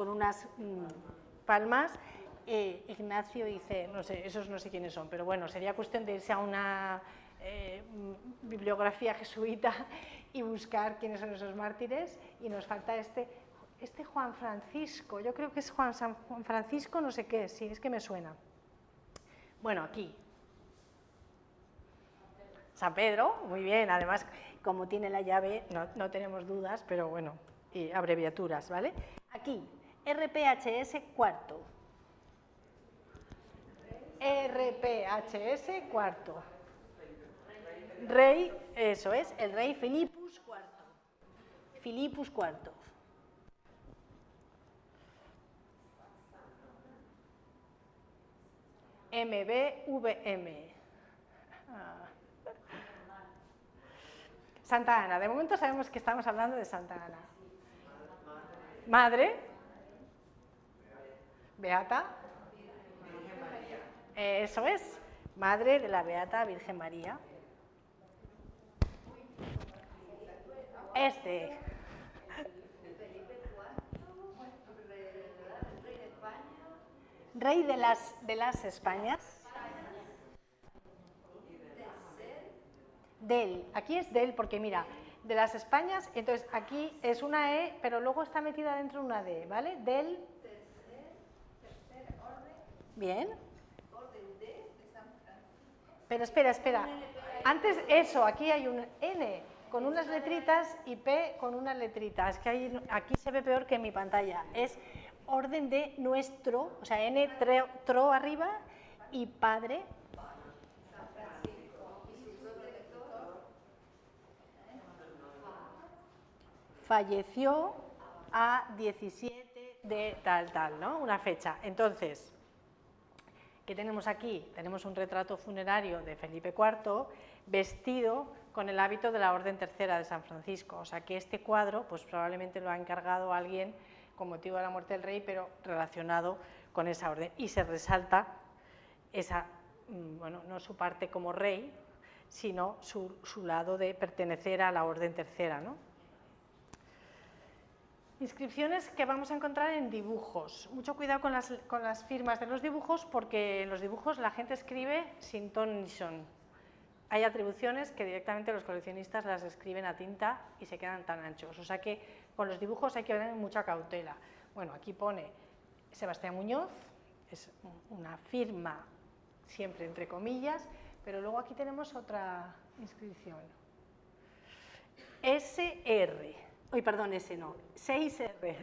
unas palmas, Ignacio dice, no sé, esos no sé quiénes son, pero bueno, sería cuestión de irse a una bibliografía jesuita y buscar quiénes son esos mártires, y nos falta este Juan Francisco, yo creo que es San Juan Francisco, no sé qué, sí, es que me suena. Bueno, aquí. San Pedro, muy bien, además, como tiene la llave, no tenemos dudas, pero bueno, y abreviaturas, ¿vale? Aquí, RPHS cuarto. RPHS cuarto. Rey, eso es, el rey Filipus cuarto. Filipus cuarto. MBVM. Santa Ana, de momento sabemos que estamos hablando de Santa Ana. Madre, Beata, eso es, madre de la Beata Virgen María. Rey de las Españas. Del, aquí es del, porque mira, de las Españas, entonces aquí es una E, pero luego está metida dentro una D, ¿vale? Del tercer orden. Bien. Orden D de San Francisco. Pero espera. Antes eso, aquí hay un N con unas letritas y P con unas letritas, que aquí se ve peor que en mi pantalla. Es orden de nuestro, o sea, N, tro arriba y padre. Falleció a 17 de tal, ¿no? Una fecha. Entonces, ¿qué tenemos aquí? Tenemos un retrato funerario de Felipe IV vestido con el hábito de la Orden Tercera de San Francisco. O sea que este cuadro, pues probablemente lo ha encargado alguien con motivo de la muerte del rey, pero relacionado con esa orden. Y se resalta esa, bueno, no su parte como rey, sino su lado de pertenecer a la Orden Tercera, ¿no? Inscripciones que vamos a encontrar en dibujos. Mucho cuidado con las firmas de los dibujos, porque en los dibujos la gente escribe sin ton ni son. Hay atribuciones que directamente los coleccionistas las escriben a tinta y se quedan tan anchos. O sea que con los dibujos hay que tener mucha cautela. Bueno, aquí pone Sebastián Muñoz, es una firma siempre entre comillas, pero luego aquí tenemos otra inscripción. SR. Uy, perdón, ese no. 6R.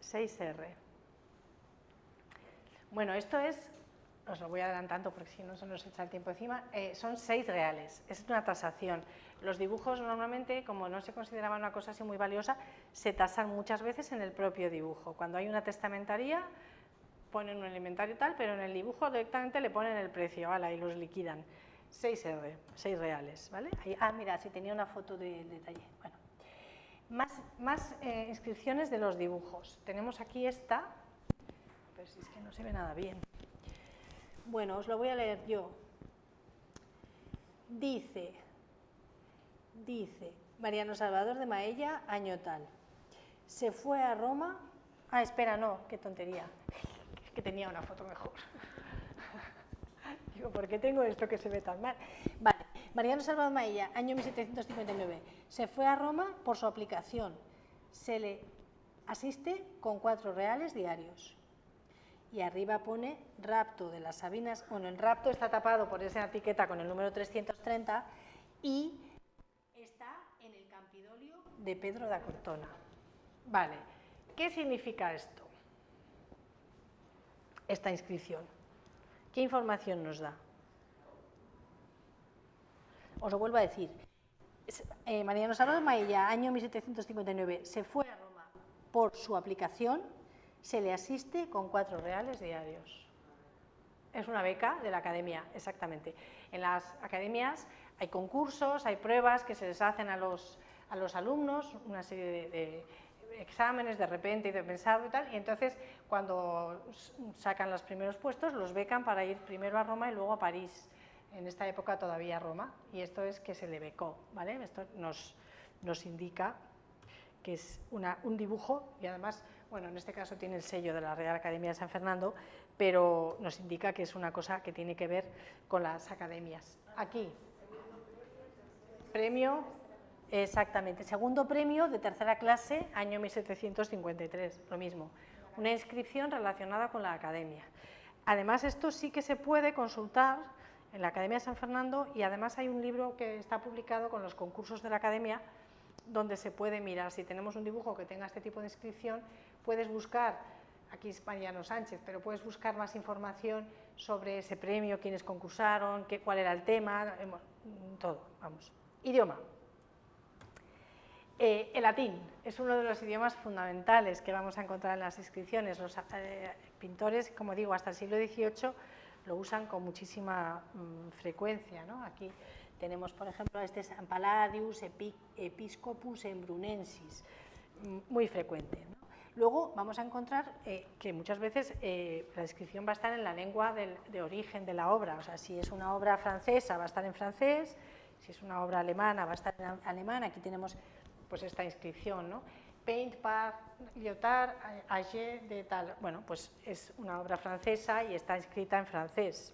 6R. Bueno, esto es, os lo voy adelantando porque si no se nos echa el tiempo encima, son 6 reales, es una tasación. Los dibujos normalmente, como no se consideraba una cosa así muy valiosa, se tasan muchas veces en el propio dibujo. Cuando hay una testamentaría, ponen un inventario tal, pero en el dibujo directamente le ponen el precio, ¿vale? Y los liquidan. 6R, 6 reales, ¿vale? Ahí, mira, si tenía una foto de detalle. Bueno, más inscripciones de los dibujos. Tenemos aquí esta, pero si es que no se ve nada bien. Bueno, os lo voy a leer yo. Dice, Mariano Salvador de Maella, año tal. Se fue a Roma. Espera, no, qué tontería. Es que tenía una foto mejor. Digo, ¿por qué tengo esto que se ve tan mal? Vale, Mariano Salvador de Maella, año 1759. Se fue a Roma por su aplicación. Se le asiste con 4 reales diarios. Y arriba pone rapto de las Sabinas. Bueno, el rapto está tapado por esa etiqueta con el número 330 y está en el Campidoglio de Pedro da Cortona. Vale, ¿qué significa esto? Esta inscripción. ¿Qué información nos da? Os lo vuelvo a decir. Mariano Salvador de Maella, año 1759, se fue a Roma por su aplicación. Se le asiste con 4 reales diarios. Es una beca de la academia, exactamente. En las academias hay concursos, hay pruebas que se les hacen a los alumnos, una serie de exámenes de repente y de pensado y tal, y entonces cuando sacan los primeros puestos los becan para ir primero a Roma y luego a París. En esta época todavía Roma, y esto es que se le becó, ¿vale? Esto nos indica que es un dibujo y además, bueno, en este caso tiene el sello de la Real Academia de San Fernando, pero nos indica que es una cosa que tiene que ver con las academias. Aquí, premio, exactamente, segundo premio de tercera clase, año 1753, lo mismo, una inscripción relacionada con la academia. Además, esto sí que se puede consultar en la Academia de San Fernando y además hay un libro que está publicado con los concursos de la academia donde se puede mirar. Si tenemos un dibujo que tenga este tipo de inscripción, puedes buscar, aquí es Mariano Sánchez, pero puedes buscar más información sobre ese premio, quiénes concursaron, cuál era el tema, todo, vamos. Idioma. El latín es uno de los idiomas fundamentales que vamos a encontrar en las inscripciones. Los pintores, como digo, hasta el siglo XVIII lo usan con muchísima frecuencia, ¿no? Aquí tenemos, por ejemplo, este San Palladius Episcopus Embrunensis, muy frecuente, ¿no? Luego vamos a encontrar que muchas veces la inscripción va a estar en la lengua de origen de la obra, o sea, si es una obra francesa va a estar en francés, si es una obra alemana va a estar en alemán. Aquí tenemos pues esta inscripción, ¿no? Paint par Lyotard Age de tal, bueno, pues es una obra francesa y está escrita en francés.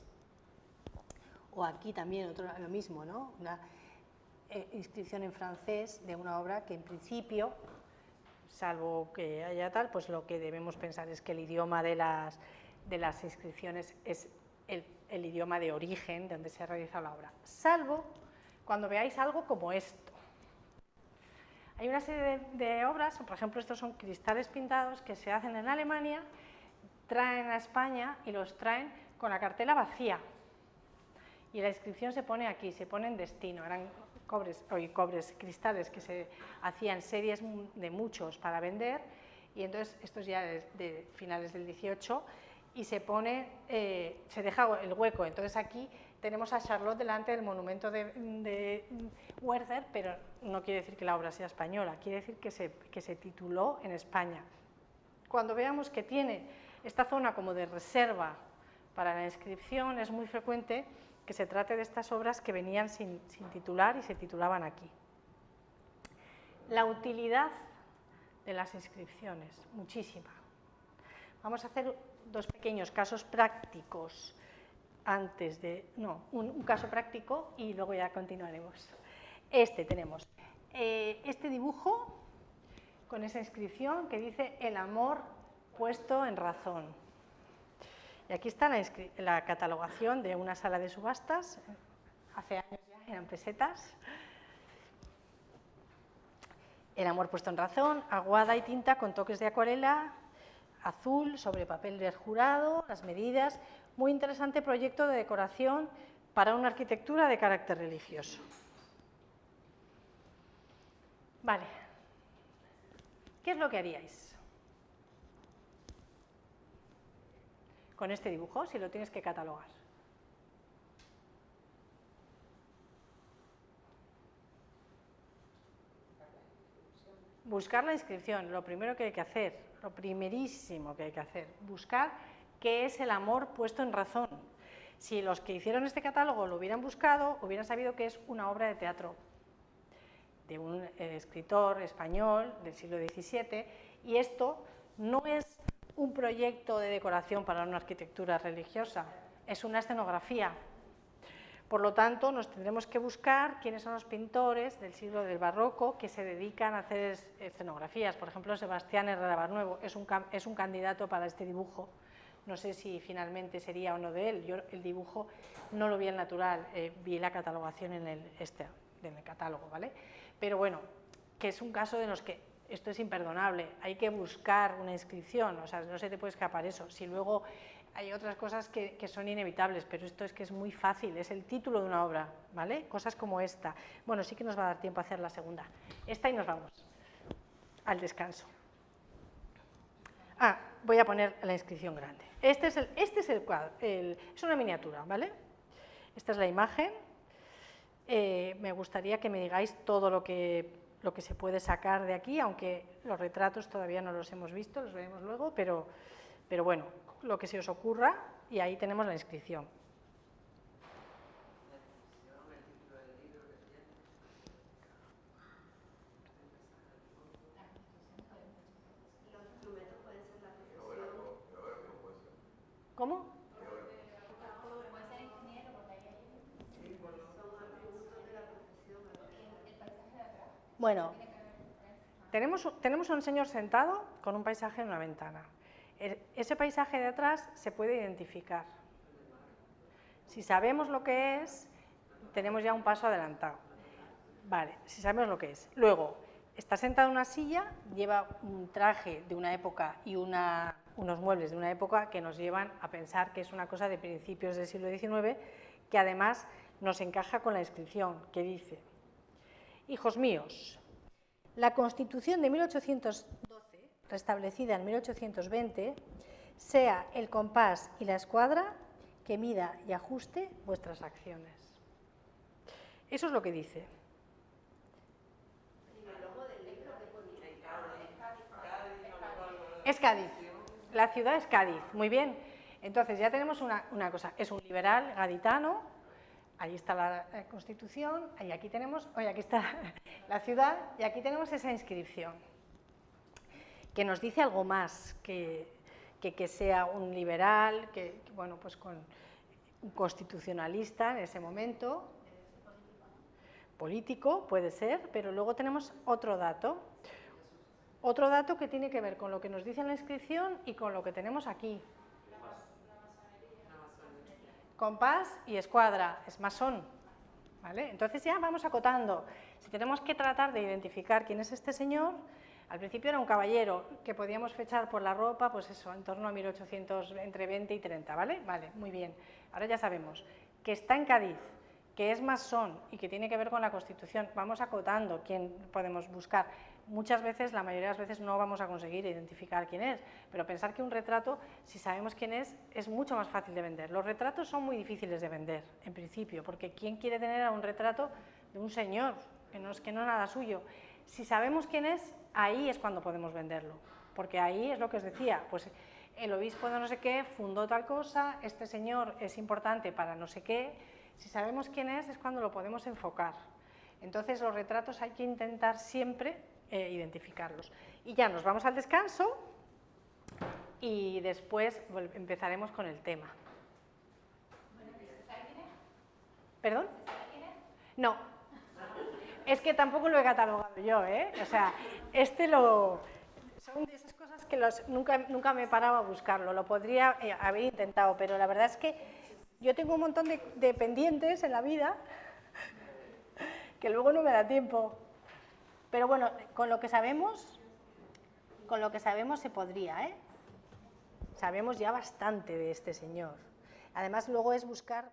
O aquí también lo mismo, ¿no? Una inscripción en francés de una obra que en principio, salvo que haya tal, pues lo que debemos pensar es que el idioma de las inscripciones es el idioma de origen de donde se ha realizado la obra, salvo cuando veáis algo como esto. Hay una serie de obras, por ejemplo, estos son cristales pintados que se hacen en Alemania, traen a España y los traen con la cartela vacía. Y la inscripción se pone aquí, se pone en destino. Eran cristales que se hacían series de muchos para vender, y entonces esto es ya de finales del 18 y se pone, se deja el hueco. Entonces aquí tenemos a Charlotte delante del monumento de Werther, pero no quiere decir que la obra sea española, quiere decir que se tituló en España. Cuando veamos que tiene esta zona como de reserva para la inscripción, es muy frecuente que se trate de estas obras que venían sin titular y se titulaban aquí. La utilidad de las inscripciones, muchísima. Vamos a hacer 2 pequeños casos prácticos antes de... No, un caso práctico y luego ya continuaremos. Tenemos este dibujo con esa inscripción que dice el amor puesto en razón. Y aquí está la catalogación de una sala de subastas, hace años ya, eran pesetas. El amor puesto en razón, aguada y tinta con toques de acuarela, azul sobre papel jurado, las medidas. Muy interesante proyecto de decoración para una arquitectura de carácter religioso. Vale. ¿Qué es lo que haríais con este dibujo si lo tienes que catalogar? Buscar la inscripción, lo primero que hay que hacer, lo primerísimo que hay que hacer, buscar qué es el amor puesto en razón. Si los que hicieron este catálogo lo hubieran buscado, hubieran sabido que es una obra de teatro de un escritor español del siglo XVII, y esto no es un proyecto de decoración para una arquitectura religiosa, es una escenografía. Por lo tanto, nos tendremos que buscar quiénes son los pintores del siglo del barroco que se dedican a hacer escenografías. Por ejemplo, Sebastián Herrera Barnuevo es un candidato para este dibujo. No sé si finalmente sería o no de él. Yo el dibujo no lo vi al natural, vi la catalogación en el catálogo, ¿vale? Pero bueno, que es un caso de los que esto es imperdonable, hay que buscar una inscripción, o sea, no se te puede escapar eso. Si luego hay otras cosas que son inevitables, pero esto es que es muy fácil, es el título de una obra, ¿vale? Cosas como esta. Bueno, sí que nos va a dar tiempo a hacer la segunda. Esta y nos vamos al descanso. Ah, voy a poner la inscripción grande. Este es el cuadro, es una miniatura, ¿vale? Esta es la imagen. Me gustaría que me digáis todo lo que se puede sacar de aquí, aunque los retratos todavía no los hemos visto, los veremos luego, pero bueno, lo que se os ocurra, y ahí tenemos la inscripción. ¿Cómo? Bueno, tenemos un señor sentado con un paisaje en una ventana. Ese paisaje de atrás se puede identificar. Si sabemos lo que es, tenemos ya un paso adelantado. Vale, si sabemos lo que es. Luego, está sentado en una silla, lleva un traje de una época y unos muebles de una época que nos llevan a pensar que es una cosa de principios del siglo XIX, que además nos encaja con la inscripción que dice: hijos míos, la Constitución de 1812, restablecida en 1820, sea el compás y la escuadra que mida y ajuste vuestras acciones. Eso es lo que dice. Es Cádiz. La ciudad es Cádiz. Muy bien. Entonces ya tenemos una cosa. Es un liberal gaditano. Ahí está la Constitución. Y aquí tenemos, aquí está la ciudad. Y aquí tenemos esa inscripción que nos dice algo más que sea un liberal, que bueno, pues con un constitucionalista en ese momento. Político puede ser, pero luego tenemos otro dato. Otro dato que tiene que ver con lo que nos dice en la inscripción y con lo que tenemos aquí. Compás y escuadra, es masón, ¿vale? Entonces ya vamos acotando. Si tenemos que tratar de identificar quién es este señor, al principio era un caballero que podíamos fechar por la ropa, pues eso, en torno a 1800, entre 20 y 30, ¿vale? Vale, muy bien. Ahora ya sabemos que está en Cádiz, que es masón y que tiene que ver con la Constitución. Vamos acotando quién podemos buscar. Muchas veces, la mayoría de las veces, no vamos a conseguir identificar quién es, pero pensar que un retrato, si sabemos quién es mucho más fácil de vender. Los retratos son muy difíciles de vender, en principio, porque ¿quién quiere tener a un retrato de un señor, que no es nada suyo? Si sabemos quién es, ahí es cuando podemos venderlo, porque ahí es lo que os decía, pues el obispo de no sé qué fundó tal cosa, este señor es importante para no sé qué. Si sabemos quién es cuando lo podemos enfocar. Entonces, los retratos hay que intentar siempre identificarlos. Y ya nos vamos al descanso y después empezaremos con el tema. ¿Perdón? No. Es que tampoco lo he catalogado yo, ¿eh? O sea, son de esas cosas que nunca me he parado a buscarlo. Lo podría haber intentado, pero la verdad es que yo tengo un montón de pendientes en la vida que luego no me da tiempo. Pero bueno, con lo que sabemos se podría, ¿eh? Sabemos ya bastante de este señor. Además, luego es buscar...